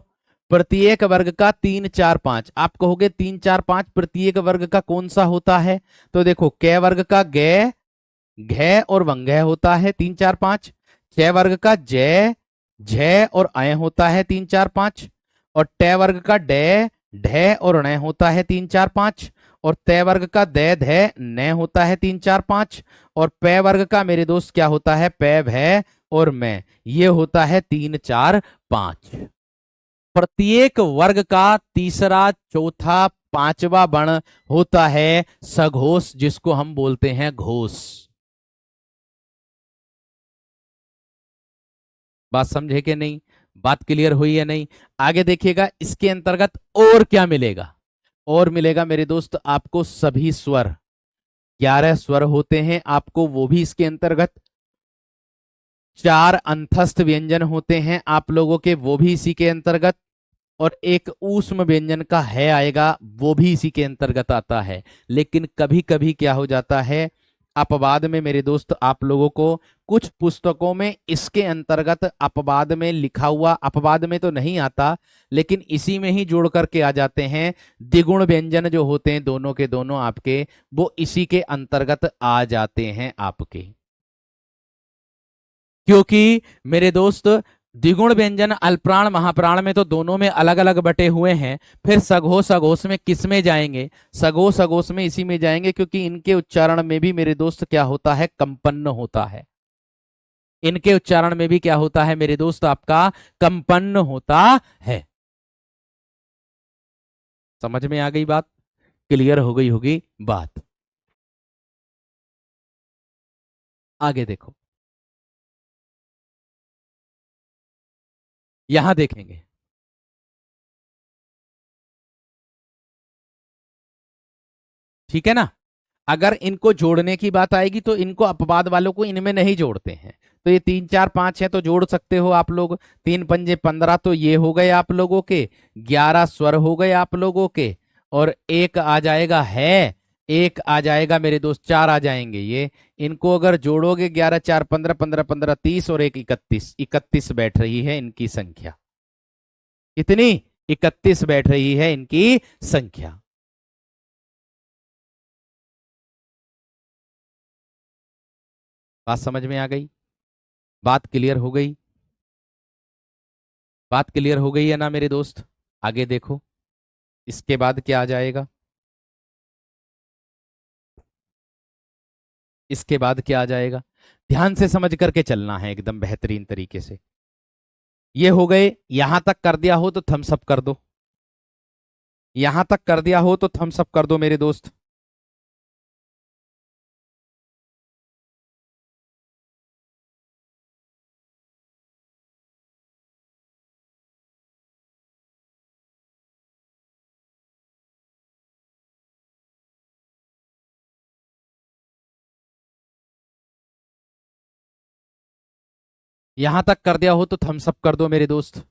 प्रत्येक वर्ग का 3 4 5, आप कहोगे 3 4 5 प्रत्येक वर्ग का कौन सा होता है? तो देखो कै वर्ग का गे, घे और वंगह होता है 3 4 5। च वर्ग का जय, झ और अय होता है 3 4 5। और ट वर्ग का डे, ढ और ण होता है 3 4 5। और त वर्ग का दै, ध, न होता है 3 4 5। और प वर्ग का मेरे दोस्त क्या होता है? प, भ और मैं, ये होता है 3 4 5। प्रत्येक वर्ग का तीसरा चौथा पांचवा वर्ण होता है सघोष, जिसको हम बोलते हैं घोष। बात समझे कि नहीं? बात क्लियर हुई है नहीं? आगे देखिएगा इसके अंतर्गत और क्या मिलेगा। और मिलेगा मेरे दोस्त आपको सभी स्वर, 11 स्वर होते हैं आपको, वो भी इसके अंतर्गत। 4 अंतस्थ व्यंजन होते हैं आप लोगों के, वो भी इसी के अंतर्गत। और एक ऊष्म व्यंजन का है आएगा, वो भी इसी के अंतर्गत आता है। लेकिन कभी कभी क्या हो जाता है, अपवाद में मेरे दोस्त आप लोगों को कुछ पुस्तकों में इसके अंतर्गत अपवाद में लिखा हुआ, अपवाद में तो नहीं आता लेकिन इसी में ही जोड़ करके आ जाते हैं, द्विगुण व्यंजन जो होते हैं दोनों के दोनों आपके, वो इसी के अंतर्गत आ जाते हैं आपके। क्योंकि मेरे दोस्त द्विगुण व्यंजन अल्पप्राण महाप्राण में तो दोनों में अलग अलग बटे हुए हैं, फिर सघोष सघोष में किस में जाएंगे? सघोष सघोष में इसी में जाएंगे, क्योंकि इनके उच्चारण में भी मेरे दोस्त क्या होता है? कंपन्न होता है। इनके उच्चारण में भी क्या होता है मेरे दोस्त? आपका कंपन्न होता है। समझ में आ गई बात? क्लियर हो गई होगी बात? आगे देखो, यहां देखेंगे, ठीक है ना। अगर इनको जोड़ने की बात आएगी तो इनको अपवाद वालों को इनमें नहीं जोड़ते हैं, तो ये 3 4 5 है तो जोड़ सकते हो आप लोग। 3 5 15 तो ये हो गए आप लोगों के, 11 स्वर हो गए आप लोगों के। और एक आ जाएगा है, एक आ जाएगा मेरे दोस्त, 4 आ जाएंगे ये। इनको अगर जोड़ोगे 11 4 15 15 15 30 और एक 31, 31 बैठ रही है इनकी संख्या। कितनी? 31 बैठ रही है इनकी संख्या। बात समझ में आ गई? बात क्लियर हो गई? बात क्लियर हो गई है ना मेरे दोस्त? आगे देखो इसके बाद क्या आ जाएगा, इसके बाद क्या आ जाएगा, ध्यान से समझ करके चलना है एकदम बेहतरीन तरीके से। ये हो गए, यहां तक कर दिया हो तो थम्स अप कर दो, यहां तक कर दिया हो तो थम्स अप कर दो मेरे दोस्त। यहां तक कर दिया हो तो थम्स अप कर दो मेरे दोस्त।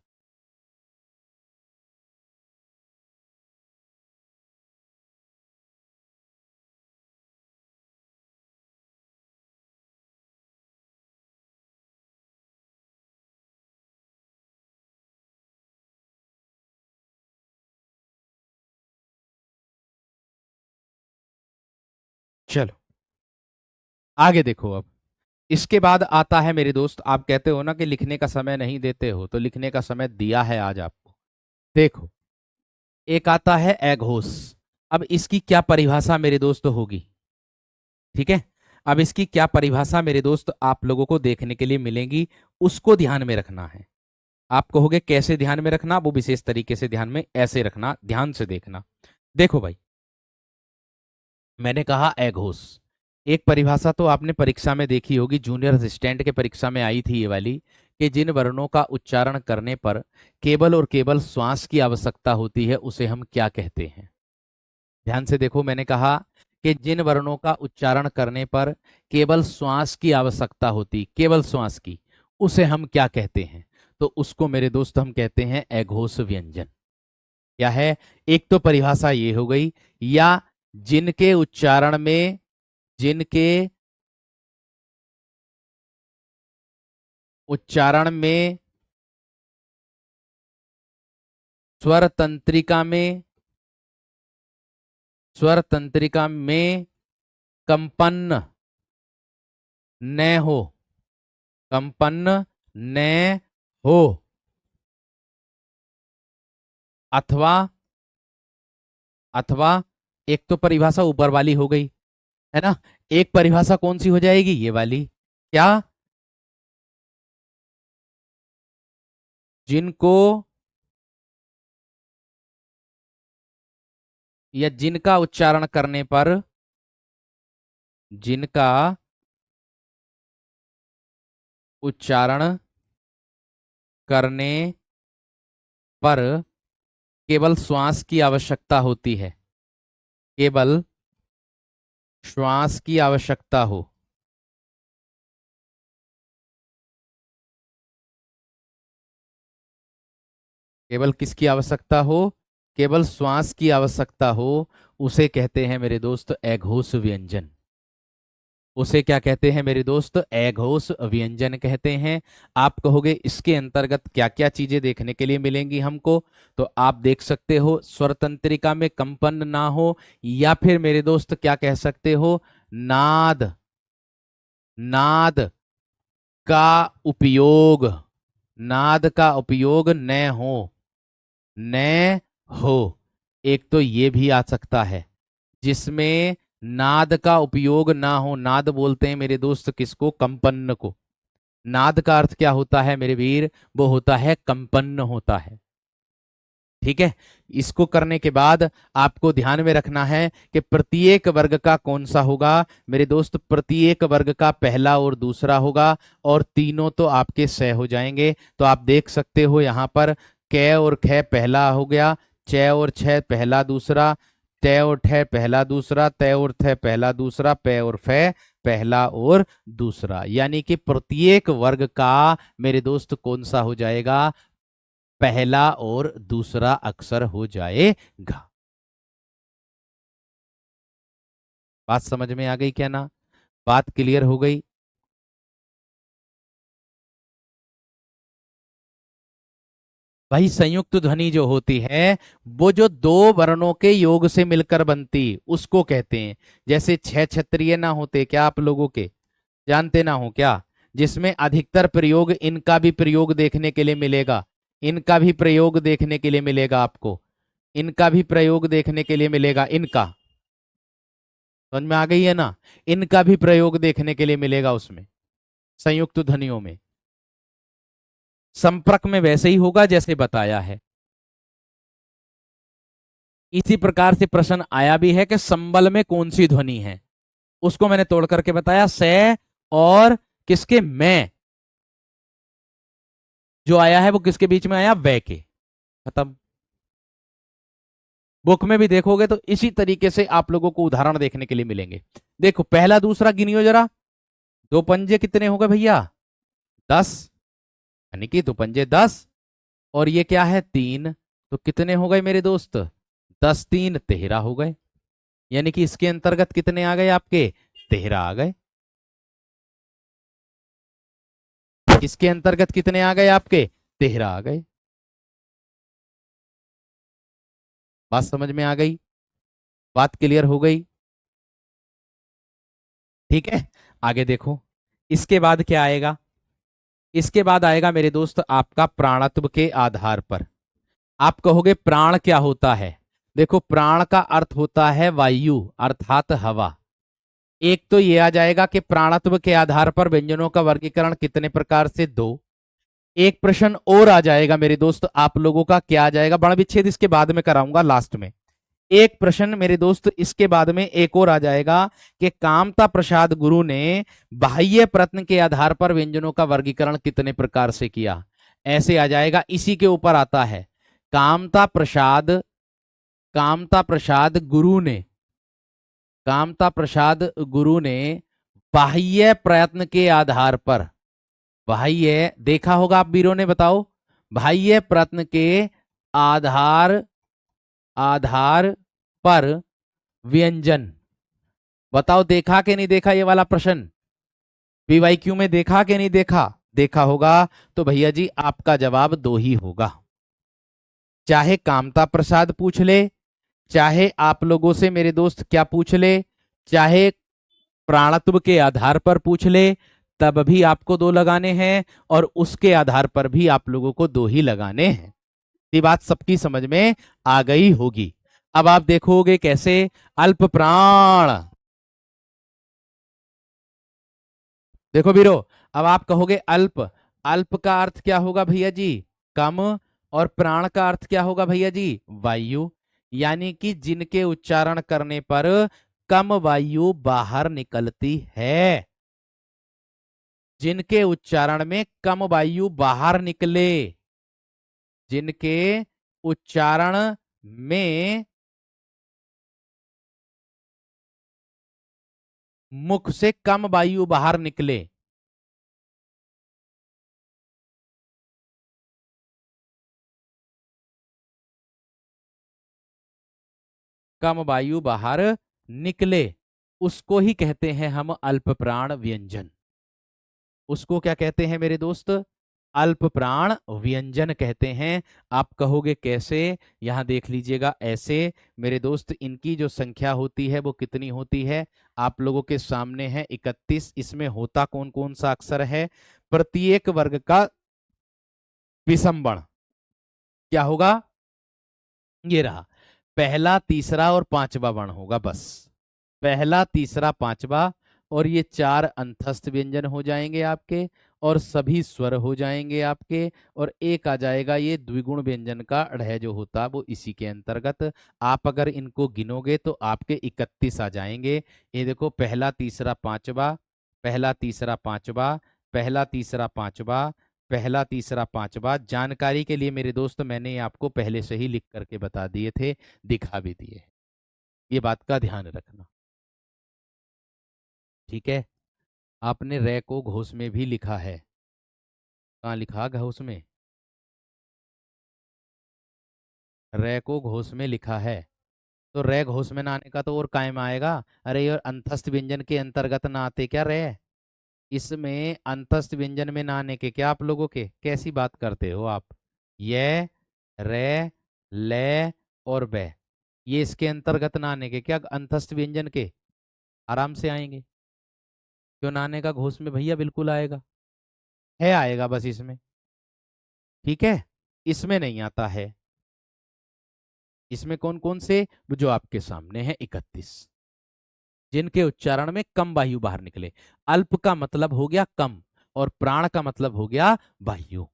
चलो आगे देखो अब। इसके बाद आता है मेरे दोस्त, आप कहते हो ना कि लिखने का समय नहीं देते हो, तो लिखने का समय दिया है आज आपको। देखो, एक आता है एघोष। अब इसकी क्या परिभाषा मेरे दोस्त होगी? ठीक है, अब इसकी क्या परिभाषा मेरे दोस्त आप लोगों को देखने के लिए मिलेंगी, उसको ध्यान में रखना है। आप कहोगे कैसे ध्यान में रखना, वो विशेष तरीके से ध्यान में ऐसे रखना, ध्यान से देखना। देखो भाई, मैंने कहा एघोष। एक परिभाषा तो आपने परीक्षा में देखी होगी, जूनियर असिस्टेंट के परीक्षा में आई थी ये वाली, कि जिन वर्णों का उच्चारण करने पर केवल और केवल श्वास की आवश्यकता होती है उसे हम क्या कहते हैं? ध्यान से देखो, मैंने कहा कि जिन वर्णों का उच्चारण करने पर केवल श्वास की आवश्यकता होती, केवल श्वास की, उसे हम क्या कहते हैं? तो उसको मेरे दोस्त हम कहते हैं अघोष व्यंजन। क्या है? एक तो परिभाषा ये हो गई, या जिनके उच्चारण में, जिनके उच्चारण में स्वर तंत्रिका में, स्वर तंत्रिका में कंपन न हो, कंपन न हो, अथवा, अथवा, एक तो परिभाषा ऊपर वाली हो गई है ना, एक परिभाषा कौन सी हो जाएगी? ये वाली। क्या? जिनको, या जिनका उच्चारण करने पर, जिनका उच्चारण करने पर केवल श्वास की आवश्यकता होती है, केवल श्वास की आवश्यकता हो, केवल किसकी आवश्यकता हो? केवल श्वास की आवश्यकता हो, उसे कहते हैं मेरे दोस्त अघोष व्यंजन। उसे क्या कहते हैं मेरे दोस्त? अघोष व्यंजन कहते हैं। आप कहोगे इसके अंतर्गत क्या क्या चीजें देखने के लिए मिलेंगी हमको? तो आप देख सकते हो, स्वर तंत्रिका में कंपन ना हो, या फिर मेरे दोस्त क्या कह सकते हो? नाद, नाद का उपयोग, नाद का उपयोग न हो, न हो। एक तो ये भी आ सकता है, जिसमें नाद का उपयोग ना हो। नाद बोलते हैं मेरे दोस्त किसको? कंपन को। नाद का अर्थ क्या होता है मेरे वीर? वो होता है कंपन होता है। ठीक है, इसको करने के बाद आपको ध्यान में रखना है कि प्रत्येक वर्ग का कौन सा होगा मेरे दोस्त? प्रत्येक वर्ग का पहला और दूसरा होगा, और तीनों तो आपके सह हो जाएंगे। तो आप देख सकते हो यहां पर, कै और ख पहला हो गया, च और छ पहला दूसरा, तय और ठय पहला दूसरा, तय और थ पहला दूसरा, पै और फै पहला और दूसरा। यानी कि प्रत्येक वर्ग का मेरे दोस्त कौन सा हो जाएगा? पहला और दूसरा अक्षर हो जाएगा। बात समझ में आ गई क्या ना? बात क्लियर हो गई? भाई संयुक्त ध्वनि जो होती है, वो जो दो वर्णों के योग से मिलकर बनती, उसको कहते हैं। जैसे छह क्षत्रिय ना होते क्या आप लोगों के, जानते ना हो क्या? जिसमें अधिकतर प्रयोग, इनका भी प्रयोग देखने के लिए मिलेगा, इनका भी प्रयोग देखने के लिए मिलेगा आपको, इनका भी प्रयोग देखने के लिए मिलेगा, इनका समझ में आ गई है ना? इनका भी प्रयोग देखने के लिए मिलेगा उसमें, संयुक्त ध्वनियों में। संपर्क में वैसे ही होगा जैसे बताया है। इसी प्रकार से प्रश्न आया भी है कि संबल में कौन सी ध्वनि है, उसको मैंने तोड़ करके बताया, से और किसके? में। जो आया है वो किसके बीच में आया? वे के। खत्म। बुक में भी देखोगे तो इसी तरीके से आप लोगों को उदाहरण देखने के लिए मिलेंगे। देखो पहला दूसरा गिनियो जरा, दो पंजे कितने हो गए भैया? 10। यानी कि दो पंजे 10, और ये क्या है 3, तो कितने हो गए मेरे दोस्त? 10 3 13 हो गए। यानी कि इसके अंतर्गत कितने आ गए आपके? 13 आ गए। इसके अंतर्गत कितने आ गए आपके? 13 आ गए। बात समझ में आ गई? बात क्लियर हो गई? ठीक है, आगे देखो। इसके बाद क्या आएगा? इसके बाद आएगा मेरे दोस्त आपका प्राणत्व के आधार पर। आप कहोगे प्राण क्या होता है? देखो, प्राण का अर्थ होता है वायु अर्थात हवा। एक तो ये आ जाएगा कि प्राणत्व के आधार पर व्यंजनों का वर्गीकरण कितने प्रकार से? दो। एक प्रश्न और आ जाएगा मेरे दोस्त आप लोगों का, क्या आ जाएगा? बड़ा विच्छेद इसके बाद में कराऊंगा लास्ट में। एक प्रश्न मेरे दोस्त इसके बाद में एक और आ जाएगा कि कामता प्रसाद गुरु ने बाह्य प्रत्न के आधार पर व्यंजनों का वर्गीकरण कितने प्रकार से किया? ऐसे आ जाएगा। इसी के ऊपर आता है कामता प्रसाद, कामता प्रसाद गुरु ने, कामता प्रसाद गुरु ने बाह्य प्रयत्न के आधार पर, बाह्य देखा होगा आप वीरों ने, बताओ, बाह्य प्रयत्न के आधार, आधार पर व्यंजन, बताओ देखा कि नहीं देखा ये वाला प्रश्न? पीवाईक्यू में देखा कि नहीं देखा? देखा होगा। तो भैया जी आपका जवाब दो ही होगा। चाहे कामता प्रसाद पूछ ले, चाहे आप लोगों से मेरे दोस्त क्या पूछ ले, चाहे प्राणत्व के आधार पर पूछ ले, तब भी आपको दो लगाने हैं, और उसके आधार पर भी आप लोगों को दो ही लगाने हैं। ये बात सबकी समझ में आ गई होगी। अब आप देखोगे कैसे? अल्प प्राण, देखो वीरो, अब आप कहोगे अल्प, अल्प का अर्थ क्या होगा भैया जी? कम। और प्राण का अर्थ क्या होगा भैया जी? वायु। यानी कि जिनके उच्चारण करने पर कम वायु बाहर निकलती है, जिनके उच्चारण में कम वायु बाहर निकले, जिनके उच्चारण में मुख से कम वायु बाहर निकले, कम वायु बाहर निकले, उसको ही कहते हैं हम अल्प प्राण व्यंजन। उसको क्या कहते हैं मेरे दोस्त? अल्प प्राण व्यंजन कहते हैं। आप कहोगे कैसे? यहां देख लीजिएगा ऐसे मेरे दोस्त, इनकी जो संख्या होती है वो कितनी होती है? आप लोगों के सामने है 31। इसमें होता कौन कौन सा अक्षर है? प्रत्येक वर्ग का विषम क्या होगा? ये रहा, पहला तीसरा और पांचवा वर्ण होगा बस। पहला तीसरा पांचवा, और ये चार अंतस्थ व्यंजन हो जाएंगे आपके, और सभी स्वर हो जाएंगे आपके, और एक आ जाएगा ये द्विगुण व्यंजन का अढ़ जो होता है वो इसी के अंतर्गत। आप अगर इनको गिनोगे तो आपके 31 आ जाएंगे। ये देखो, पहला तीसरा पांचवा, पहला तीसरा पांचवा, पहला तीसरा पांचवा, पहला तीसरा पांचवा। जानकारी के लिए मेरे दोस्त मैंने ये आपको पहले से ही लिख करके बता दिए थे, दिखा भी दिए, ये बात का ध्यान रखना। ठीक है, आपने रे को घोष में भी लिखा है। कहाँ लिखा घोष में? रे को घोष में लिखा है। तो रे घोष में ना आने का तो और कायम आएगा। अरे ये अंतस्थ व्यंजन के अंतर्गत ना आते क्या रे? इसमें अंतस्थ व्यंजन में ना आने के क्या आप लोगों के? कैसी बात करते हो आप? ये, रे, ले और बे, ये इसके अंतर्गत ना आने के क्या? अंतस्थ व्यंजन के आराम से आएंगे। क्यों ना आने का? घोष में भैया बिल्कुल आएगा, है आएगा बस इसमें। ठीक है, इसमें नहीं आता है। इसमें कौन कौन से? जो आपके सामने है 31, जिनके उच्चारण में कम वायु बाहर निकले। अल्प का मतलब हो गया कम, और प्राण का मतलब हो गया वायु।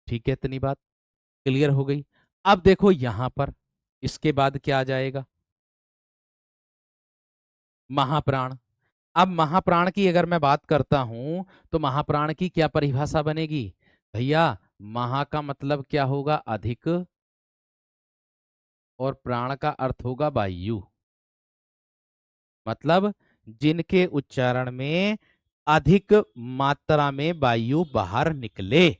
ठीक है, इतनी बात क्लियर हो गई। अब देखो यहां पर, इसके बाद क्या आ जाएगा? महाप्राण। अब महाप्राण की अगर मैं बात करता हूं, तो महाप्राण की क्या परिभाषा बनेगी भैया? महा का मतलब क्या होगा? अधिक, और प्राण का अर्थ होगा वायु। मतलब जिनके उच्चारण में अधिक मात्रा में वायु बाहर निकले।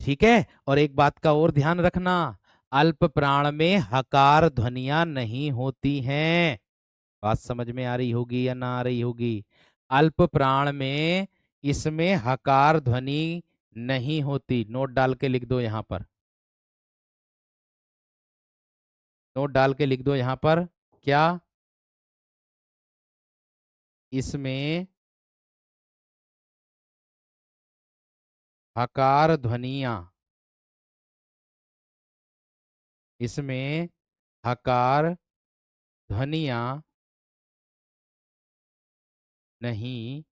ठीक है। और एक बात का और ध्यान रखना, अल्प प्राण में हकार ध्वनियां नहीं होती हैं। बात समझ में आ रही होगी या ना आ रही होगी? अल्प प्राण में इसमें हकार ध्वनि नहीं होती। नोट डाल के लिख दो यहां पर, नोट डाल के लिख दो यहां पर। क्या? इसमें हकार ध्वनियां, इसमें हकार ध्वनियां नहीं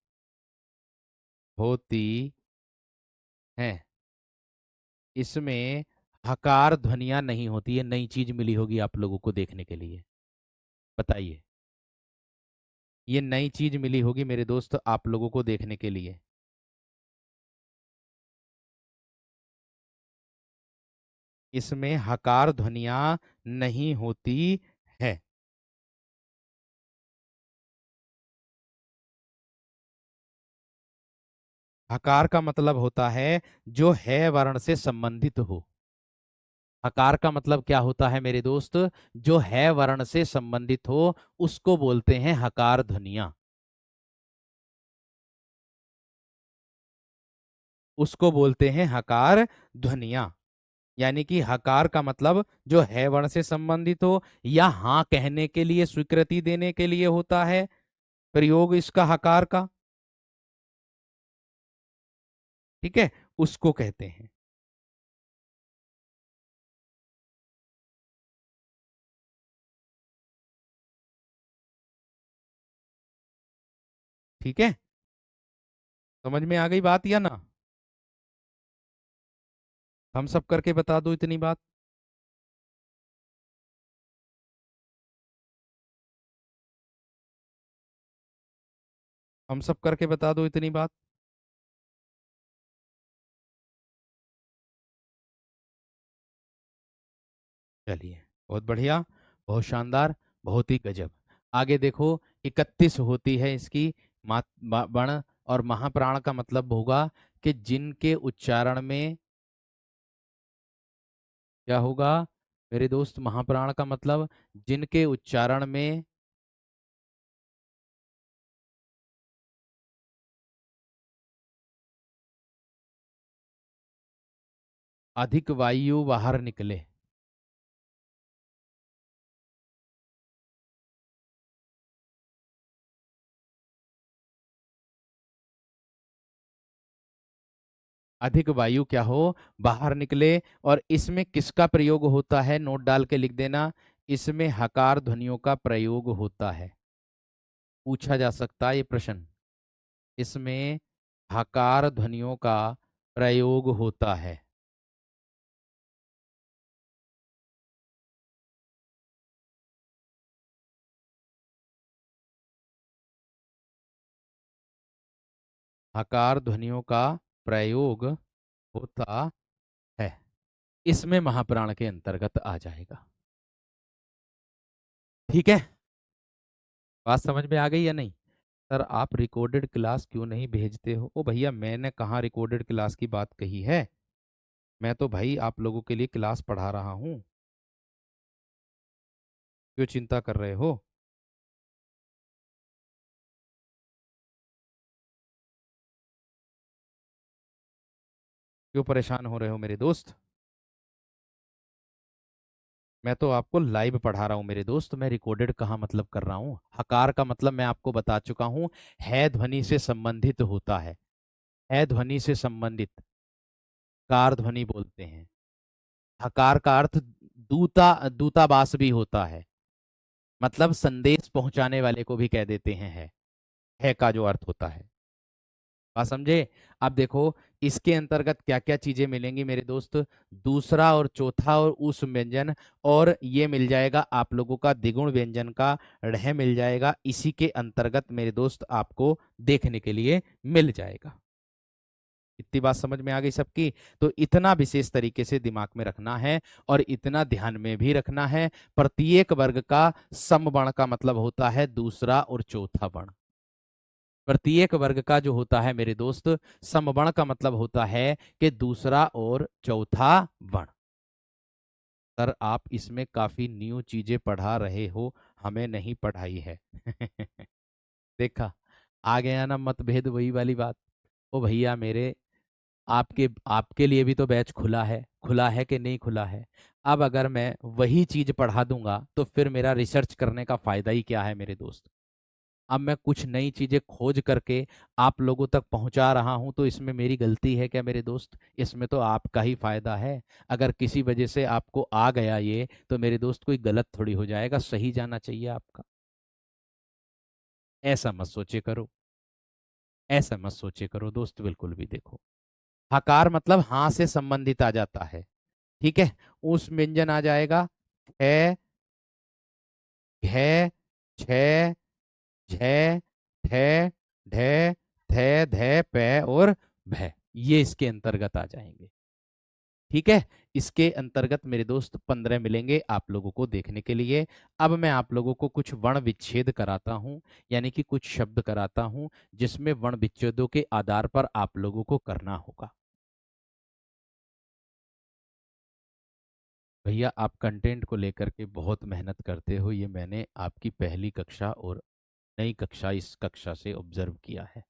होती हैं। इसमें हकार ध्वनियां नहीं होती। ये नई चीज मिली होगी आप लोगों को देखने के लिए। बताइए, ये नई चीज मिली होगी मेरे दोस्त आप लोगों को देखने के लिए। इसमें हकार ध्वनियां नहीं होती है। हकार का मतलब होता है जो है वर्ण से संबंधित हो। हकार का मतलब क्या होता है मेरे दोस्त? जो है वर्ण से संबंधित हो उसको बोलते हैं हकार ध्वनियां। उसको बोलते हैं हकार ध्वनियां। यानी कि हकार का मतलब जो है वर्ण से संबंधित हो या हाँ कहने के लिए, स्वीकृति देने के लिए होता है प्रयोग इसका हकार का। ठीक है, उसको कहते हैं। ठीक है, समझ में आ गई बात या ना? हम सब करके बता दो इतनी बात। हम सब करके बता दो इतनी बात। चलिए, बहुत बढ़िया, बहुत शानदार, बहुत ही गजब। आगे देखो, 31 होती है इसकी बण। और महाप्राण का मतलब होगा कि जिनके उच्चारण में क्या होगा मेरे दोस्त? महाप्राण का मतलब जिनके उच्चारण में अधिक वायु बाहर निकले। अधिक वायु क्या हो? बाहर निकले। और इसमें किसका प्रयोग होता है? नोट डाल के लिख देना। इसमें हकार ध्वनियों का प्रयोग होता है। पूछा जा सकता है ये प्रश्न। इसमें हकार ध्वनियों का प्रयोग होता है। हकार ध्वनियों का प्रयोग होता है। इसमें महाप्राण के अंतर्गत आ जाएगा। ठीक है, बात समझ में आ गई या नहीं? सर आप रिकॉर्डेड क्लास क्यों नहीं भेजते हो? ओ भैया, मैंने कहाँ रिकॉर्डेड क्लास की बात कही है? मैं तो भाई आप लोगों के लिए क्लास पढ़ा रहा हूँ। क्यों चिंता कर रहे हो? क्यों परेशान हो रहे हो मेरे दोस्त? मैं तो आपको लाइव पढ़ा रहा हूँ मेरे दोस्त। मैं रिकॉर्डेड कहाँ मतलब कर रहा हूँ? हकार का मतलब मैं आपको बता चुका हूँ, है ध्वनि से संबंधित होता है ध्वनि से संबंधित, कार ध्वनि बोलते हैं। हकार का अर्थ दूतावास भी होता है। मतलब संदेश पहुंचाने वाले को भी कह देते हैं। है का जो अर्थ होता है। बात समझे? अब देखो, इसके अंतर्गत क्या क्या चीजें मिलेंगी मेरे दोस्त? दूसरा और चौथा और उस व्यंजन, और ये मिल जाएगा आप लोगों का द्विगुण व्यंजन का ढ़ मिल जाएगा। इसी के अंतर्गत मेरे दोस्त आपको देखने के लिए मिल जाएगा। इतनी बात समझ में आ गई सबकी? तो इतना विशेष तरीके से दिमाग में रखना है और इतना ध्यान में भी रखना है, प्रत्येक वर्ग का समवर्ण का मतलब होता है दूसरा और चौथा वर्ण। प्रत्येक वर्ग का जो होता है मेरे दोस्त समवर्ण का मतलब होता है कि दूसरा और चौथा वर्ण। सर आप इसमें काफी न्यू चीजें पढ़ा रहे हो, हमें नहीं पढ़ाई है। देखा, आ गया ना मतभेद, वही वाली बात। ओ भैया मेरे, आपके आपके लिए भी तो बैच खुला है कि नहीं खुला है? अब अगर मैं वही चीज पढ़ा दूंगा तो फिर मेरा रिसर्च करने का फायदा ही क्या है मेरे दोस्त? अब मैं कुछ नई चीजें खोज करके आप लोगों तक पहुंचा रहा हूं, तो इसमें मेरी गलती है क्या मेरे दोस्त? इसमें तो आपका ही फायदा है। अगर किसी वजह से आपको आ गया ये, तो मेरे दोस्त कोई गलत थोड़ी हो जाएगा, सही जाना चाहिए आपका। ऐसा मत सोचे करो, ऐसा मत सोचे करो दोस्त, बिल्कुल भी। देखो, हकार मतलब हाँ से संबंधित आ जाता है, ठीक है। उस व्यंजन आ जाएगा है, घे, छे, झे, ठे, ढे, थे, धे, पे और भय, ये इसके अंतर्गत आ जाएंगे, ठीक है। इसके अंतर्गत मेरे दोस्त 15 मिलेंगे आप लोगों को देखने के लिए। अब मैं आप लोगों को कुछ वर्ण विच्छेद कराता हूं, यानी कि कुछ शब्द कराता हूं जिसमें वर्ण विच्छेदों के आधार पर आप लोगों को करना होगा। भैया आप कंटेंट को लेकर के बहुत मेहनत करते हो, ये मैंने आपकी पहली कक्षा और नई कक्षा, इस कक्षा से ऑब्जर्व किया है।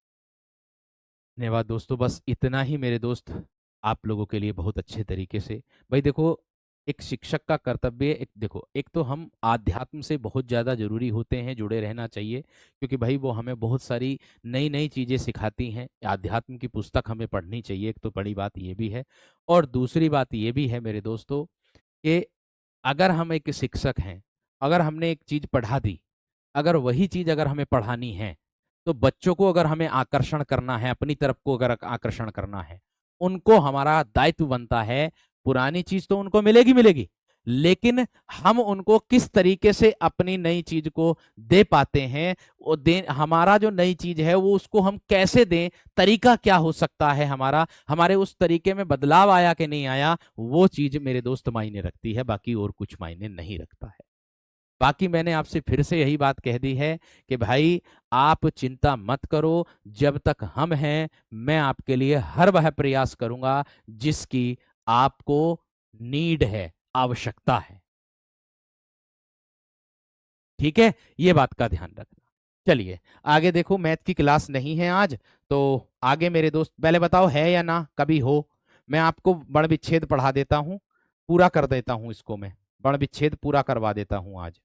धन्यवाद दोस्तों, बस इतना ही मेरे दोस्त आप लोगों के लिए बहुत अच्छे तरीके से। भाई देखो, एक शिक्षक का कर्तव्य, एक देखो, एक तो हम आध्यात्म से बहुत ज़्यादा जरूरी होते हैं, जुड़े रहना चाहिए, क्योंकि भाई वो हमें बहुत सारी नई नई चीज़ें सिखाती हैं। आध्यात्म की पुस्तक हमें पढ़नी चाहिए, एक तो बड़ी बात ये भी है। और दूसरी बात ये भी है मेरे दोस्तों कि अगर हम एक शिक्षक हैं, अगर हमने एक चीज़ पढ़ा दी, अगर वही चीज अगर हमें पढ़ानी है, तो बच्चों को अगर हमें आकर्षण करना है, अपनी तरफ को अगर आकर्षण करना है, उनको हमारा दायित्व बनता है। पुरानी चीज तो उनको मिलेगी मिलेगी, लेकिन हम उनको किस तरीके से अपनी नई चीज को दे पाते हैं, वो दे, हमारा जो नई चीज है वो उसको हम कैसे दें, तरीका क्या हो सकता है हमारा, हमारे उस तरीके में बदलाव आया कि नहीं आया, वो चीज मेरे दोस्त मायने रखती है, बाकी और कुछ मायने नहीं रखता है। बाकी मैंने आपसे फिर से यही बात कह दी है कि भाई आप चिंता मत करो, जब तक हम हैं मैं आपके लिए हर वह प्रयास करूंगा जिसकी आपको नीड है, आवश्यकता है, ठीक है। ये बात का ध्यान रखना। चलिए आगे देखो, मैथ की क्लास नहीं है आज, तो आगे मेरे दोस्त पहले बताओ है या ना, कभी हो? मैं आपको वर्ण विच्छेद पढ़ा देता हूँ, पूरा कर देता हूँ इसको, मैं वर्ण विच्छेद पूरा करवा देता हूँ आज।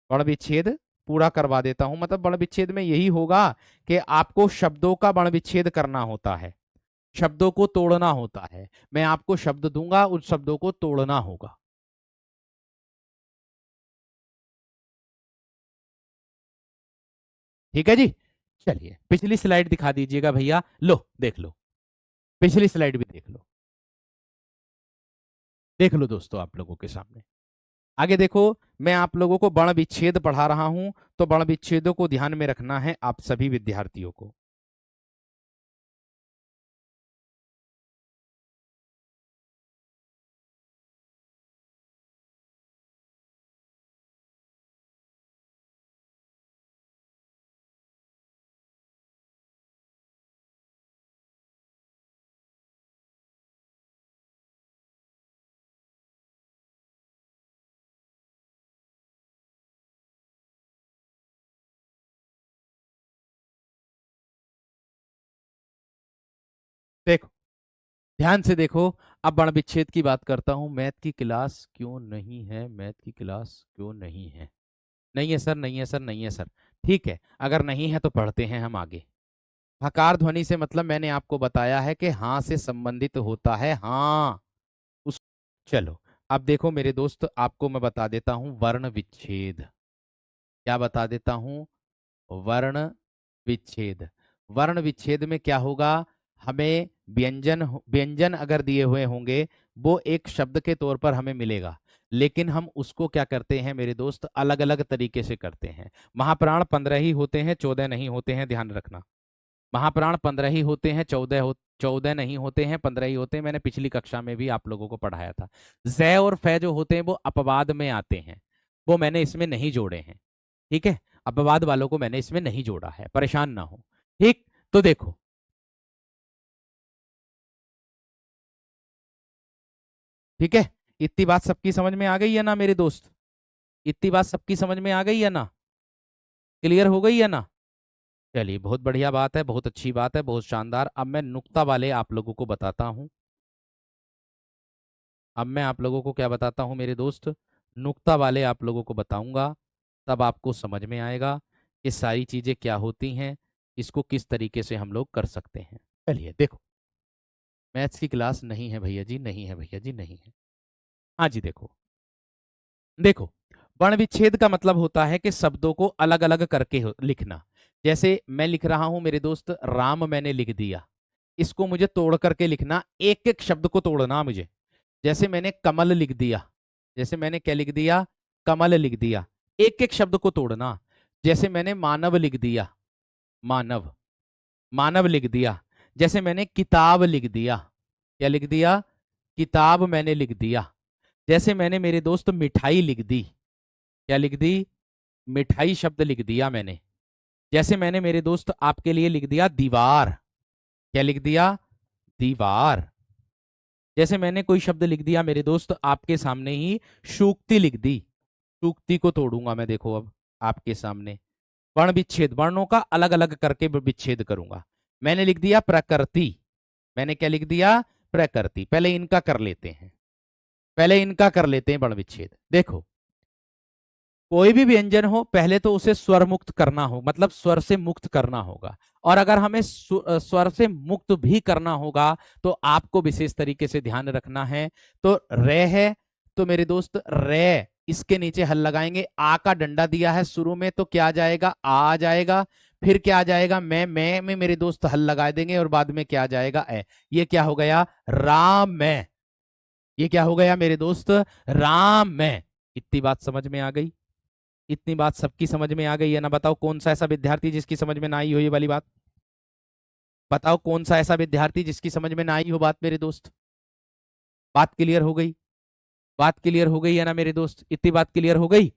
वर्ण विच्छेद पूरा करवा देता हूं, मतलब वर्ण विच्छेद में यही होगा कि आपको शब्दों का वर्ण विच्छेद करना होता है, शब्दों को तोड़ना होता है। मैं आपको शब्द दूंगा, उन शब्दों को तोड़ना होगा, ठीक है जी। चलिए पिछली स्लाइड दिखा दीजिएगा भैया, लो देख लो, पिछली स्लाइड भी देख लो, देख लो दोस्तों आप लोगों के सामने। आगे देखो, मैं आप लोगों को वर्ण विच्छेद पढ़ा रहा हूं, तो वर्ण विच्छेदों को ध्यान में रखना है आप सभी विद्यार्थियों को। देखो, ध्यान से देखो, अब वर्ण विच्छेद की बात करता हूं। मैथ की क्लास क्यों नहीं है, मैथ की क्लास क्यों नहीं है? नहीं है सर, नहीं है सर, नहीं है सर। ठीक है, अगर नहीं है तो पढ़ते हैं हम आगे। हकार ध्वनि से मतलब मैंने आपको बताया है कि हाँ से संबंधित होता है, हाँ उस। चलो अब देखो मेरे दोस्त, आपको मैं बता देता हूं वर्ण विच्छेद, क्या बता देता हूं, वर्ण विच्छेद। वर्ण विच्छेद में क्या होगा, हमें व्यंजन अगर दिए हुए होंगे, वो एक शब्द के तौर पर हमें मिलेगा, लेकिन हम उसको क्या करते हैं मेरे दोस्त, अलग अलग तरीके से करते हैं। महाप्राण 15 ही होते हैं, 14 नहीं होते हैं, ध्यान रखना। महाप्राण 15 ही होते हैं, 14 नहीं होते हैं, 15 ही होते हैं। मैंने पिछली कक्षा में भी आप लोगों को पढ़ाया था। जय और फै जो होते हैं वो अपवाद में आते हैं, वो मैंने इसमें नहीं जोड़े हैं। ठीक है, अपवाद वालों को मैंने इसमें नहीं जोड़ा है, परेशान ना हो। ठीक, तो देखो, ठीक है, इतनी बात सबकी समझ में आ गई है ना मेरे दोस्त? इतनी बात सबकी समझ में आ गई है ना? क्लियर हो गई है ना? चलिए, बहुत बढ़िया बात है, बहुत अच्छी बात है, बहुत शानदार। अब मैं नुक्ता वाले आप लोगों को बताता हूं। अब मैं आप लोगों को क्या बताता हूं मेरे दोस्त? नुक्ता वाले आप लोगों को बताऊंगा, तब आपको समझ में आएगा कि सारी चीजें क्या होती हैं, इसको किस तरीके से हम लोग कर सकते हैं। चलिए देखो, मैथ्स की क्लास नहीं है भैया जी, नहीं है भैया जी, नहीं है। हाँ जी, देखो, देखो, वर्ण विच्छेद का मतलब होता है कि शब्दों को अलग अलग करके लिखना। जैसे मैं लिख रहा हूं मेरे दोस्त, राम मैंने लिख दिया, इसको मुझे तोड़ करके लिखना, एक एक शब्द को तोड़ना मुझे। जैसे मैंने कमल लिख दिया, जैसे मैंने क्या लिख दिया, कमल लिख दिया, एक एक शब्द को तोड़ना। जैसे मैंने मानव लिख दिया, मानव, मानव लिख दिया। जैसे मैंने किताब लिख दिया, क्या लिख दिया, किताब मैंने लिख दिया। जैसे मैंने मेरे दोस्त मिठाई लिख दी, क्या लिख दी, मिठाई शब्द लिख दिया मैंने। जैसे मैंने मेरे दोस्त आपके लिए लिख दिया दीवार, क्या लिख दिया, दीवार। जैसे मैंने कोई शब्द लिख दिया मेरे दोस्त आपके सामने ही, सूक्ति लिख दी, सूक्ति को तोड़ूंगा मैं, देखो अब आपके सामने वर्ण विच्छेद, वर्णों का अलग अलग करके विच्छेद करूंगा। मैंने लिख दिया प्रकृति, मैंने क्या लिख दिया, प्रकृति। पहले इनका कर लेते हैं, पहले इनका कर लेते हैं वर्ण विच्छेद। देखो, कोई भी व्यंजन हो पहले तो उसे स्वर मुक्त करना हो, मतलब स्वर से मुक्त करना होगा। और अगर हमें स्वर से मुक्त भी करना होगा तो आपको विशेष तरीके से ध्यान रखना है। तो रे है, तो मेरे दोस्त रे, इसके नीचे हल लगाएंगे, आ का डंडा दिया है शुरू में, तो क्या आ जाएगा, आ जाएगा। फिर क्या आ जाएगा, मैं में मेरे दोस्त हल लगा देंगे और बाद में क्या आ जाएगा, ए। ये क्या हो गया, राम में। ये क्या हो गया मेरे दोस्त, राम में। इतनी बात समझ में आ गई? इतनी बात सबकी समझ में आ गई है ना? बताओ कौन सा ऐसा विद्यार्थी जिसकी समझ में ना आई हो ये वाली बात? बताओ कौन सा ऐसा विद्यार्थी जिसकी समझ में ना आई हो बात मेरे दोस्त? बात क्लियर हो गई? बात क्लियर हो गई है ना मेरे दोस्त? इतनी बात क्लियर हो गई?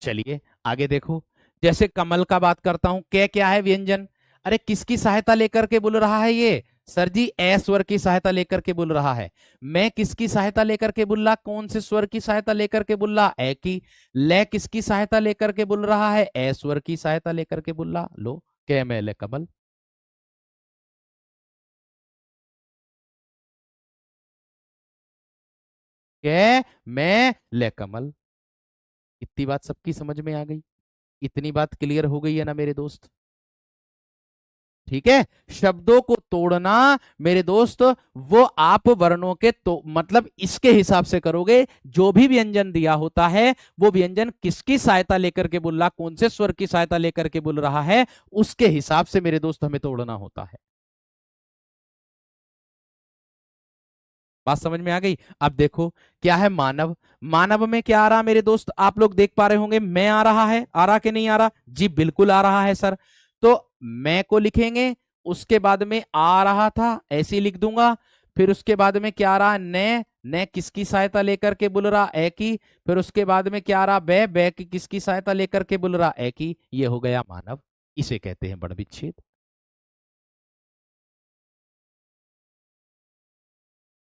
चलिए आगे देखो। जैसे कमल का बात करता हूं, क्या क्या है व्यंजन, अरे किसकी सहायता लेकर के बोल रहा है ये? सर जी ए स्वर की सहायता लेकर के बोल रहा है। मैं किसकी सहायता लेकर के बोल रहा, कौन से स्वर की सहायता लेकर के बोल रहा, ए की। ले किसकी सहायता लेकर के बोल रहा है, ए स्वर की सहायता लेकर के बोल रहा। लो, कै में ले कमल। कै में ले कमल। इतनी बात सबकी समझ में आ गई? इतनी बात क्लियर हो गई है ना मेरे दोस्त? ठीक है, शब्दों को तोड़ना मेरे दोस्त, वो आप वर्णों के तो मतलब इसके हिसाब से करोगे। जो भी व्यंजन दिया होता है वो व्यंजन किसकी सहायता लेकर के बोल रहा, कौन से स्वर की सहायता लेकर के बोल रहा है, उसके हिसाब से मेरे दोस्त हमें तोड़ना होता है। बात समझ में आ गई? अब देखो, क्या है मानव, मानव में क्या आ रहा मेरे दोस्त, आप लोग देख पा रहे होंगे, मैं आ रहा है, आ रहा कि नहीं आ रहा जी, बिल्कुल आ रहा है सर। तो मैं को लिखेंगे, उसके बाद में आ रहा था ऐसे ही लिख दूंगा। फिर उसके बाद में क्या आ रहा, ने किसकी सहायता लेकर के बोल रहा, ए की। फिर उसके बाद में क्या आ रहा, बे की किसकी सहायता लेकर के बोल रहा, ए की। ये हो गया मानव, इसे कहते हैं वर्ण विच्छेद।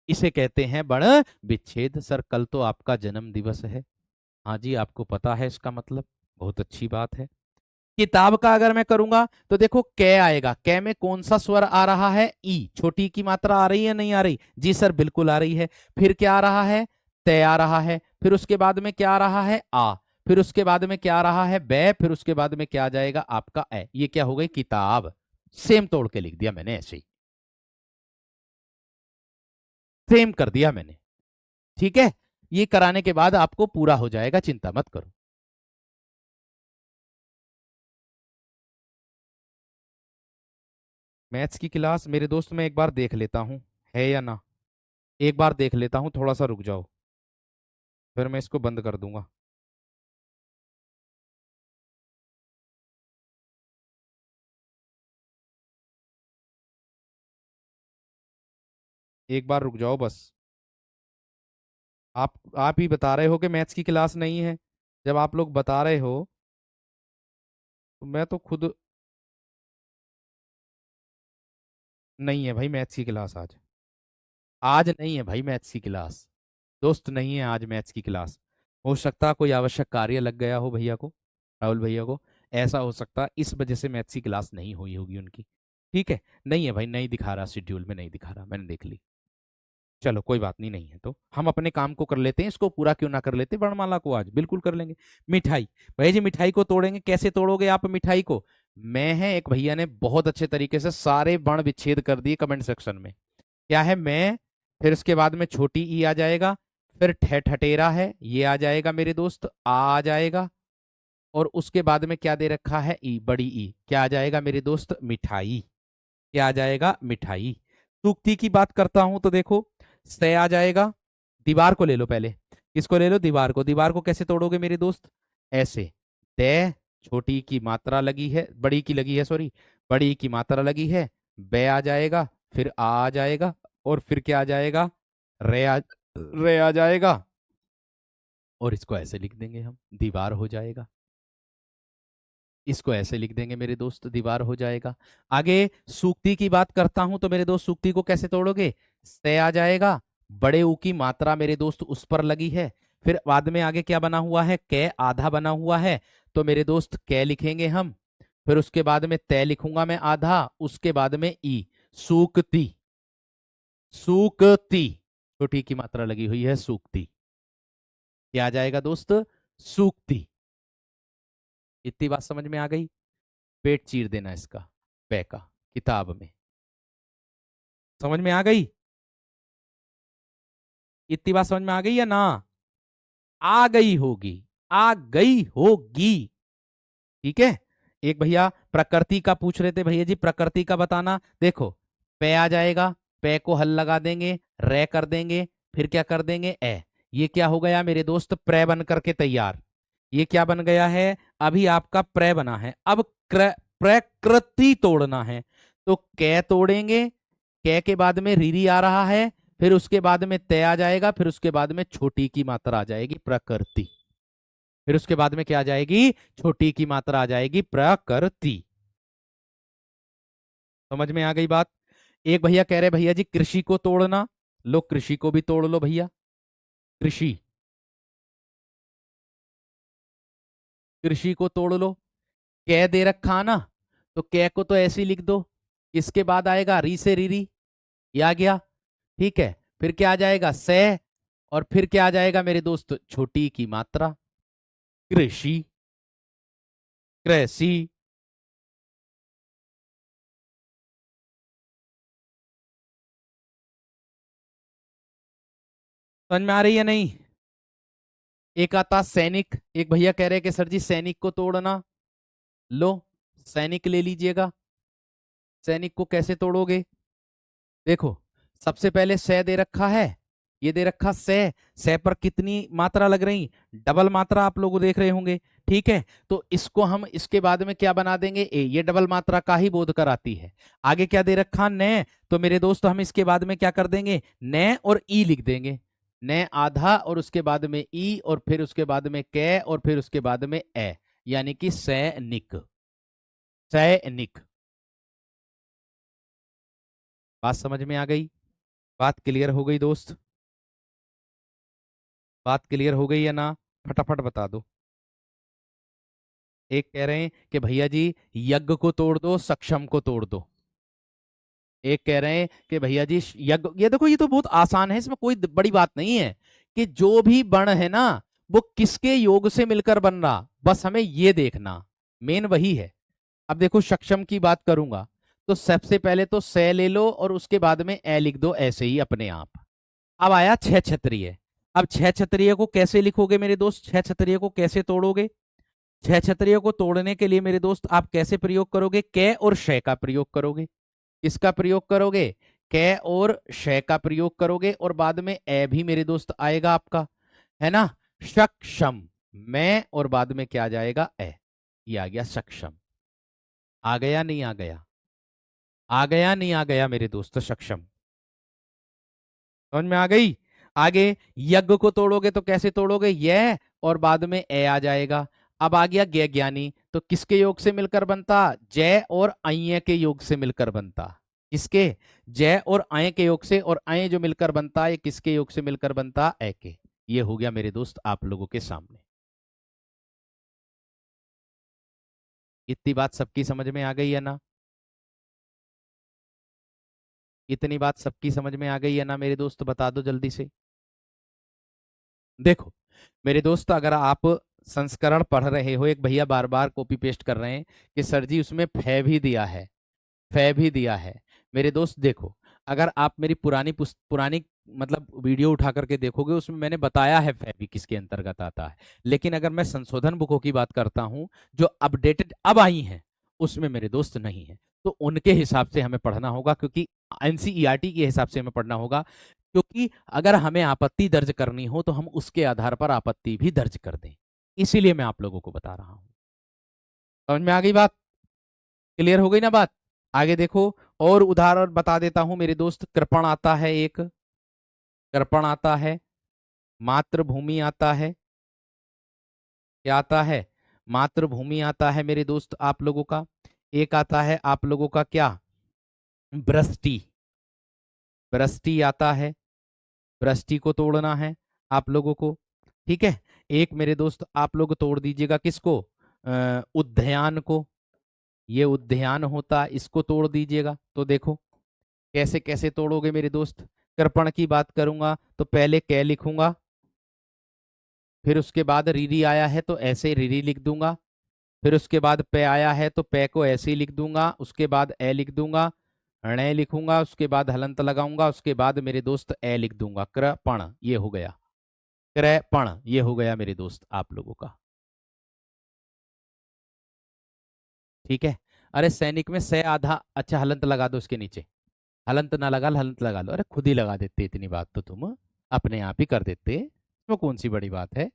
इसे कहते हैं वर्ण विच्छेद। सर कल तो आपका जन्म दिवस है। हाँ जी, आपको पता है इसका मतलब, बहुत अच्छी बात है। किताब का अगर मैं करूंगा तो देखो कै आएगा, कै में कौन सा स्वर आ रहा है, ई। छोटी की मात्रा आ रही है नहीं आ रही जी सर, बिल्कुल आ रही है। फिर क्या आ रहा है, तय आ रहा है। फिर उसके बाद में क्या आ रहा है, आ। फिर उसके बाद में क्या आ रहा है, बै। फिर उसके बाद में क्या आ जाएगा आपका, ए। ये क्या हो गई, किताब। सेम तोड़ के लिख दिया मैंने ऐसे ही, सेम कर दिया मैंने। ठीक है, ये कराने के बाद आपको पूरा हो जाएगा, चिंता मत करो। मैथ्स की क्लास मेरे दोस्त मैं एक बार देख लेता हूँ, है या ना। एक बार देख लेता हूँ, थोड़ा सा रुक जाओ, फिर मैं इसको बंद कर दूंगा। एक बार रुक जाओ बस। आप ही बता रहे हो कि मैथ्स की क्लास नहीं है। जब आप लोग बता रहे हो तो मैं तो खुद। नहीं है भाई मैथ्स की क्लास आज। आज नहीं है भाई मैथ्स की क्लास। दोस्त नहीं है आज मैथ्स की क्लास। हो सकता है कोई आवश्यक कार्य लग गया हो भैया को, राहुल भैया को। ऐसा हो सकता है इस वजह से मैथ्स की क्लास नहीं हुई होगी उनकी। ठीक है। नहीं है भाई, नहीं दिखा रहा शेड्यूल में, नहीं दिखा रहा, मैंने देख ली। चलो कोई बात नहीं, नहीं है तो हम अपने काम को कर लेते हैं, इसको पूरा क्यों ना कर लेते, वर्णमाला को आज बिल्कुल कर लेंगे। मिठाई। भैया जी मिठाई को तोड़ेंगे, कैसे तोड़ोगे आप मिठाई को? मैं है, एक भैया ने बहुत अच्छे तरीके से सारे वर्ण विच्छेद कर दिए कमेंट सेक्शन में। क्या है मैं, फिर उसके बाद में छोटी ई आ जाएगा, फिर ठठेरा है ये आ जाएगा मेरे दोस्त, आ जाएगा। और उसके बाद में क्या दे रखा है, ई, बड़ी ई, क्या आ जाएगा मेरे दोस्त, मिठाई। क्या आ जाएगा, मिठाई। सूक्ति की बात करता हूं तो देखो, से आ जाएगा। दीवार को ले लो पहले। किसको ले लो, दीवार को। दीवार को कैसे तोड़ोगे मेरे दोस्त, ऐसे। दे, छोटी की मात्रा लगी है, बड़ी की लगी है, सॉरी, बड़ी की मात्रा लगी है। बे आ जाएगा, फिर आ जाएगा, और फिर क्या आ जाएगा, रे आ जाएगा। और इसको ऐसे लिख देंगे हम, दीवार हो जाएगा। इसको ऐसे लिख देंगे मेरे दोस्त, दीवार हो जाएगा। आगे सूक्ति की बात करता हूं तो मेरे दोस्त सूक्ति को कैसे तोड़ोगे, से आ जाएगा, बड़े ऊ की मात्रा मेरे दोस्त उस पर लगी है। फिर बाद में आगे क्या बना हुआ है, कै आधा बना हुआ है, तो मेरे दोस्त कै लिखेंगे हम। फिर उसके बाद में तय लिखूंगा मैं आधा, उसके बाद में ई, सूक्ति। सूक्ति, छोटी की मात्रा लगी हुई है, सूक्ति। क्या आ जाएगा दोस्त, सूक्ति। इतनी बात समझ में आ गई? पेट चीर देना इसका, पै का, किताब में। समझ में आ गई? इतनी बात समझ में आ गई या ना? आ गई होगी, आ गई होगी। ठीक है। एक भैया प्रकृति का पूछ रहे थे, भैया जी प्रकृति का बताना। देखो, पे आ जाएगा, पे को हल लगा देंगे, रे कर देंगे, फिर क्या कर देंगे, ए। ये क्या हो गया मेरे दोस्त, प्रे बन करके तैयार। ये क्या बन गया है, अभी आपका प्रे बना है। अब प्रकृति तोड़ना है, तो कै तोड़ेंगे। कै के बाद में रीरी आ रहा है, फिर उसके बाद में तय आ जाएगा, फिर उसके बाद में छोटी की मात्रा आ जाएगी, प्रकृति। फिर उसके बाद में क्या आ जाएगी, छोटी की मात्रा आ जाएगी, प्रकृति। समझ में आ गई बात? एक भैया कह रहे भैया जी कृषि को तोड़ना। लो कृषि को भी तोड़ लो भैया। कृषि, कृषि को तोड़ लो। कै दे रखा ना, तो कै को तो ऐसे ही लिख दो। इसके बाद आएगा री से रीरी, ये आ गया। ठीक है। फिर क्या आ जाएगा, से। और फिर क्या आ जाएगा मेरे दोस्त, छोटी की मात्रा, कृषि, कृषि। समझ में आ रही है नहीं? एक आता सैनिक। एक भैया कह रहे हैं कि सर जी सैनिक को तोड़ना। लो, सैनिक ले लीजिएगा। सैनिक को कैसे तोड़ोगे, देखो, सबसे पहले से दे रखा है, ये दे रखा से पर कितनी मात्रा लग रही, डबल मात्रा आप लोग देख रहे होंगे। ठीक है। तो इसको हम इसके बाद में क्या बना देंगे, ए, ये डबल मात्रा का ही बोध कराती है। आगे क्या दे रखा, ने, तो मेरे दोस्त हम इसके बाद में क्या कर देंगे, ने और ई लिख देंगे। ने आधा, और उसके बाद में ई, और फिर उसके बाद में कै, और फिर उसके बाद में ए, यानी कि सैनिक। सैनिक। बात समझ में आ गई? बात क्लियर हो गई दोस्त? बात क्लियर हो गई या ना? फटाफट बता दो। एक कह रहे हैं कि भैया जी यज्ञ को तोड़ दो, सक्षम को तोड़ दो। एक कह रहे हैं कि भैया जी यज्ञ, ये देखो ये तो बहुत आसान है, इसमें कोई बड़ी बात नहीं है कि जो भी बण है ना, वो किसके योग से मिलकर बन रहा, बस हमें ये देखना, मेन वही है। अब देखो सक्षम की बात करूंगा, तो सबसे पहले तो से ले लो, और उसके बाद में ए लिख दो ऐसे ही अपने आप। अब आया छह क्षत्रिय। अब छह क्षत्रिय को कैसे लिखोगे मेरे दोस्त, छह क्षत्रिय को कैसे तोड़ोगे? छह क्षत्रिय को तोड़ने के लिए मेरे दोस्त आप कैसे प्रयोग करोगे, कै और शय का प्रयोग करोगे। किसका प्रयोग करोगे, कै और शय का प्रयोग करोगे, और बाद में ए भी मेरे दोस्त आएगा आपका, है ना। सक्षम, मैं, और बाद में क्या आ जाएगा, ए। ये आ गया सक्षम। आ गया नहीं आ गया? आ गया नहीं आ गया मेरे दोस्त, सक्षम। समझ में आ गई। आगे यज्ञ को तोड़ोगे तो कैसे तोड़ोगे, यह और बाद में ए आ जाएगा। अब आ गया ज्ञ ज्ञानी, तो किसके योग से मिलकर बनता, जय और अय के योग से मिलकर बनता। किसके, जय और अय के योग से, और अय जो मिलकर बनता है किसके योग से मिलकर बनता, ए के। ये हो गया मेरे दोस्त आप लोगों के सामने। इतनी बात सबकी समझ में आ गई है ना, इतनी बात सबकी समझ में आ गई है ना मेरे दोस्त, बता दो जल्दी से। देखो मेरे दोस्त, अगर आप संस्करण पढ़ रहे हो, एक भैया बार बार कॉपी पेस्ट कर रहे हैं कि सर जी उसमें फै भी दिया है, फै भी दिया है। मेरे दोस्त देखो, अगर आप मेरी पुरानी मतलब वीडियो उठा करके देखोगे, उसमें मैंने बताया है फै भी किसके अंतर्गत आता है। लेकिन अगर मैं संशोधन बुकों की बात करता हूं जो अपडेटेड अब आई हैं, उसमें मेरे दोस्त नहीं है। तो उनके हिसाब से हमें पढ़ना होगा, क्योंकि एनसीईआरटी के हिसाब से हमें पढ़ना होगा, क्योंकि अगर हमें आपत्ति दर्ज करनी हो तो हम उसके आधार पर आपत्ति भी दर्ज कर दें। इसीलिए मैं आप लोगों को बता रहा हूं। समझ में आ गई बात, क्लियर हो गई ना बात। आगे देखो, और उदाहरण बता देता हूं मेरे दोस्त। कृपण आता है एक, कृपण आता है, मातृभूमि आता है, क्या आता है, मातृभूमि आता है मेरे दोस्त आप लोगों का। एक आता है आप लोगों का क्या, वृष्टि, वृष्टि आता है, वृष्टि को तोड़ना है आप लोगों को। ठीक है, एक मेरे दोस्त आप लोग तोड़ दीजिएगा किसको, उद्यान को। ये उद्यान होता है, इसको तोड़ दीजिएगा। तो देखो कैसे कैसे तोड़ोगे मेरे दोस्त। कृपण की बात करूंगा तो पहले कै लिखूंगा, फिर उसके बाद रीरी आया है तो ऐसे रीरी लिख दूंगा, फिर उसके बाद पे आया है तो पे को ऐसे ही लिख दूंगा, उसके बाद ए लिख दूंगा, ण लिखूंगा, उसके बाद हलंत लगाऊंगा, उसके बाद मेरे दोस्त ए लिख दूंगा, कृपण ये हो गया, कृपण ये हो गया मेरे दोस्त आप लोगों का। ठीक है, अरे सैनिक में से आधा, अच्छा हलंत लगा दो उसके नीचे, हलंत ना लगा हलंत लगा लो, अरे खुद ही लगा देते, इतनी बात तो तुम अपने आप ही कर देते, इसमें कौन सी बड़ी बात है।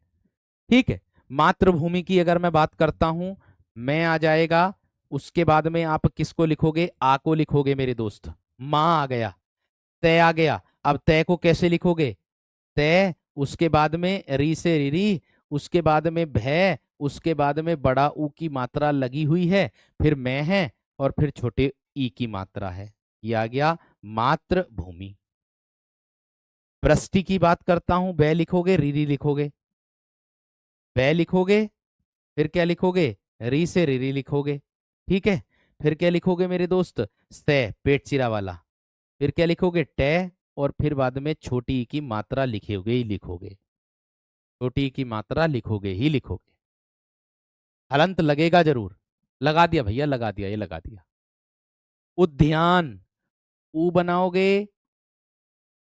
ठीक है, मातृभूमि की अगर मैं बात करता हूं, मैं आ जाएगा, उसके बाद में आप किसको लिखोगे, आ को लिखोगे मेरे दोस्त, माँ आ गया, तय आ गया। अब तय को कैसे लिखोगे, तय, उसके बाद में री से री, उसके बाद में भय, उसके बाद में बड़ा ऊ की मात्रा लगी हुई है, फिर मैं है, और फिर छोटे ई की मात्रा है। ये आ गया मातृभूमि। वृष्टि की बात करता हूं, बै लिखोगे रीरी लिखोगे, बै लिखोगे, फिर क्या लिखोगे, री से री लिखोगे। ठीक है, फिर क्या लिखोगे मेरे दोस्त, से पेट चिरा वाला, फिर क्या लिखोगे, टे, और फिर बाद में छोटी ई की मात्रा लिखोगे ही लिखोगे, छोटी ई की मात्रा लिखोगे ही लिखोगे। हलंत लगेगा जरूर, लगा दिया भैया, लगा दिया, ये लगा दिया। उद्यान, ऊ बनाओगे,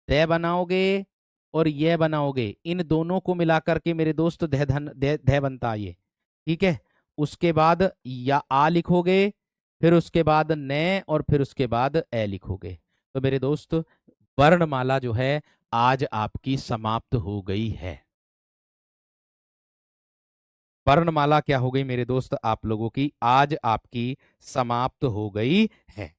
दे बनाओगे, और ये बनाओगे, इन दोनों को मिलाकर के मेरे दोस्त दह धन दह बनता है ये। ठीक है, उसके बाद या आ लिखोगे, फिर उसके बाद ने, और फिर उसके बाद ए लिखोगे। तो मेरे दोस्त वर्णमाला जो है आज आपकी समाप्त हो गई है। वर्णमाला क्या हो गई मेरे दोस्त आप लोगों की, आज आपकी समाप्त हो गई है।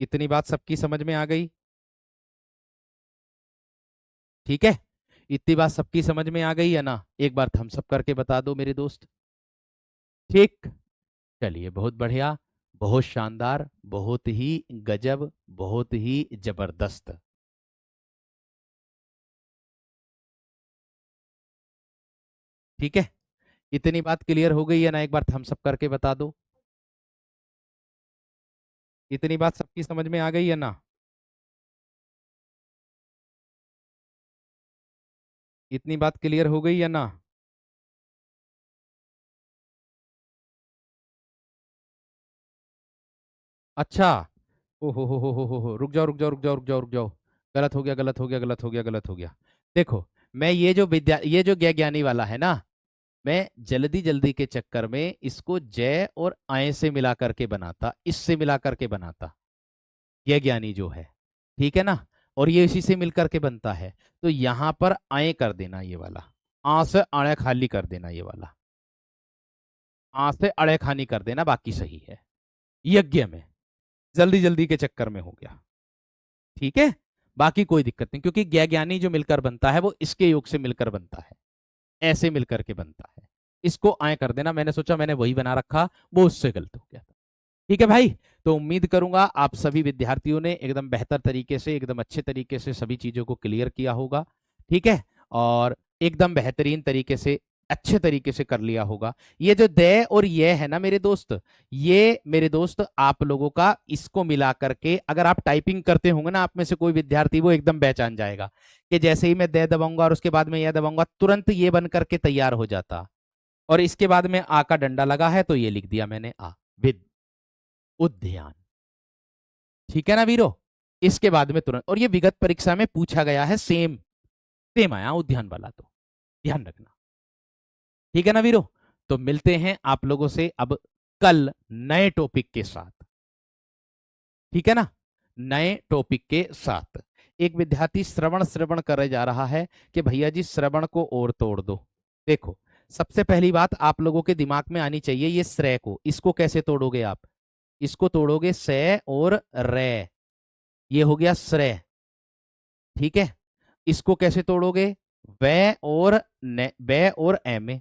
इतनी बात सबकी समझ में आ गई। ठीक है, इतनी बात सबकी समझ में आ गई है ना, एक बार थम्स अप करके बता दो मेरे दोस्त। ठीक, चलिए बहुत बढ़िया, बहुत शानदार, बहुत ही गजब, बहुत ही जबरदस्त। ठीक है, इतनी बात क्लियर हो गई है ना, एक बार थम्स अप करके बता दो। इतनी बात सबकी समझ में आ गई है ना, इतनी बात क्लियर हो गई है ना। अच्छा, ओ हो, रुक जाओ रुक जाओ रुक जाओ रुक जाओ रुक जाओ, गलत हो गया गलत हो गया गलत हो गया गलत हो गया। देखो, मैं ये जो ज्ञानी वाला है ना, मैं जल्दी जल्दी के चक्कर में इसको जय और आय से मिला करके बनाता, इससे मिला करके बनाता, यह ज्ञानी जो है, ठीक है ना। और ये इसी से मिलकर के बनता है। तो यहां पर आए कर देना, ये वाला आ से अड़े खाली कर देना, ये वाला आ से अड़े खानी कर देना, बाकी सही है। यज्ञ में जल्दी जल्दी के चक्कर में हो गया, ठीक है। बाकी कोई दिक्कत नहीं, क्योंकि ज्ञानी जो मिलकर बनता है वो इसके योग से मिलकर बनता है, ऐसे मिलकर के बनता है। इसको आए कर देना, मैंने सोचा मैंने वही बना रखा, वो उससे गलत हो गया था। ठीक है भाई। तो उम्मीद करूंगा आप सभी विद्यार्थियों ने एकदम बेहतर तरीके से, एकदम अच्छे तरीके से सभी चीजों को क्लियर किया होगा, ठीक है। और एकदम बेहतरीन तरीके से, अच्छे तरीके से कर लिया होगा। ये जो दे और ये है ना मेरे दोस्त, ये मेरे दोस्त आप लोगों का, इसको मिला करके अगर आप टाइपिंग करते होंगे ना, आप में से कोई विद्यार्थी वो एकदम पहचान जाएगा कि जैसे ही मैं दे दबाऊंगा और उसके बाद में यह दबाऊंगा, तुरंत ये बन करके तैयार हो जाता। और इसके बाद में आ का डंडा लगा है तो ये लिख दिया मैंने आ, विद उद्यान। ठीक है ना वीरो। इसके बाद में तुरंत, और ये विगत परीक्षा में पूछा गया है, सेम सेम आया उद्यान वाला, तो ध्यान रखना। ठीक है ना वीरो। तो मिलते हैं आप लोगों से अब कल नए टॉपिक के साथ, ठीक है ना, नए टॉपिक के साथ। एक विद्यार्थी श्रवण श्रवण करे जा रहा है कि भैया जी श्रवण को और तोड़ दो। देखो, सबसे पहली बात आप लोगों के दिमाग में आनी चाहिए, ये श्रेय को, इसको कैसे तोड़ोगे आप? इसको तोड़ोगे से और रे, ये हो गया श्रेय, ठीक है। इसको कैसे तोड़ोगे? वे और ने, वे और ए में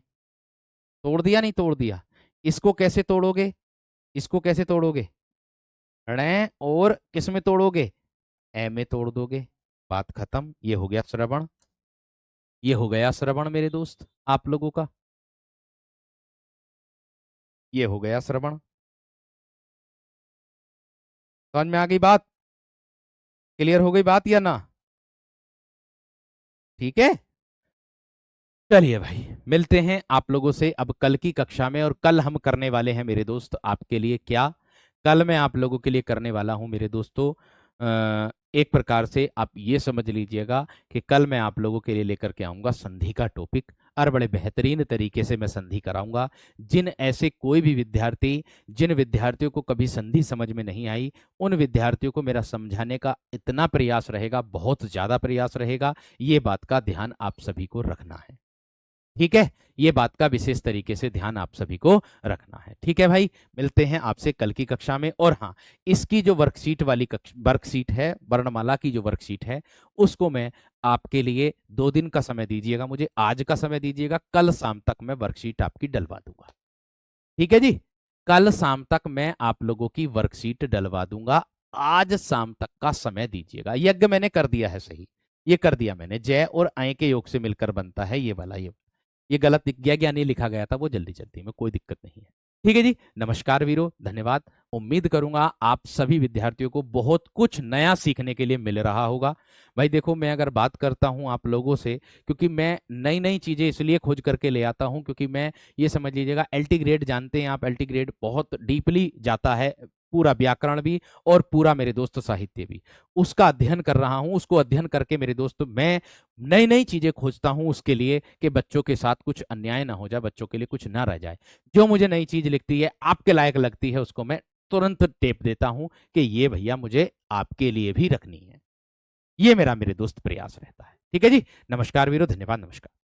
तोड़ दिया, नहीं तोड़ दिया। इसको कैसे तोड़ोगे? इसको कैसे तोड़ोगे? णे और किस में तोड़ोगे? ए में तोड़ दोगे, बात खत्म। ये हो गया श्रवण, ये हो गया श्रवण मेरे दोस्त आप लोगों का, ये हो गया श्रवण। समझ में आ गई बात? क्लियर हो गई बात या ना? ठीक है। चलिए भाई, मिलते हैं आप लोगों से अब कल की कक्षा में। और कल हम करने वाले हैं मेरे दोस्त आपके लिए क्या, कल मैं आप लोगों के लिए करने वाला हूं मेरे दोस्तों, एक प्रकार से आप ये समझ लीजिएगा कि कल मैं आप लोगों के लिए लेकर के आऊंगा संधि का टॉपिक, और बड़े बेहतरीन तरीके से मैं संधि कराऊंगा। जिन ऐसे कोई भी विद्यार्थी, जिन विद्यार्थियों को कभी संधि समझ में नहीं आई, उन विद्यार्थियों को मेरा समझाने का इतना प्रयास रहेगा, बहुत ज्यादा प्रयास रहेगा, ये बात का ध्यान आप सभी को रखना है, ठीक है। ये बात का विशेष तरीके से ध्यान आप सभी को रखना है, ठीक है भाई। मिलते हैं आपसे कल की कक्षा में। और हाँ, इसकी जो वर्कशीट वाली वर्कशीट है, वर्णमाला की जो वर्कशीट है, उसको मैं आपके लिए 2 दिन का समय दीजिएगा, मुझे आज का समय दीजिएगा, कल शाम तक मैं वर्कशीट आपकी डलवा दूंगा, ठीक है जी। कल शाम तक मैं आप लोगों की वर्कशीट डलवा दूंगा, आज शाम तक का समय दीजिएगा। यज्ञ मैंने कर दिया है सही, ये कर दिया मैंने, जय और अय के योग से मिलकर बनता है ये वाला, ये गलत दिख गया, ज्ञानी लिखा गया था वो, जल्दी जल्दी में, कोई दिक्कत नहीं है। ठीक है जी, नमस्कार वीरो, धन्यवाद। उम्मीद करूंगा आप सभी विद्यार्थियों को बहुत कुछ नया सीखने के लिए मिल रहा होगा। भाई देखो, मैं अगर बात करता हूं आप लोगों से, क्योंकि मैं नई नई चीजें इसलिए खोज करके ले आता हूं, क्योंकि मैं, ये समझ लीजिएगा, एल्टी ग्रेड जानते हैं आप, एल्टी ग्रेड बहुत डीपली जाता है, पूरा व्याकरण भी और पूरा मेरे दोस्त साहित्य भी, उसका अध्ययन कर रहा हूं। उसको अध्ययन करके मेरे दोस्त मैं नई नई चीजें खोजता हूं उसके लिए, कि बच्चों के साथ कुछ अन्याय ना हो जाए, बच्चों के लिए कुछ ना रह जाए। जो मुझे नई चीज लिखती है, आपके लायक लगती है, उसको मैं तुरंत टेप देता हूं कि ये भैया मुझे आपके लिए भी रखनी है। ये मेरा मेरे दोस्त प्रयास रहता है। ठीक है जी, नमस्कार वीरो, धन्यवाद, नमस्कार।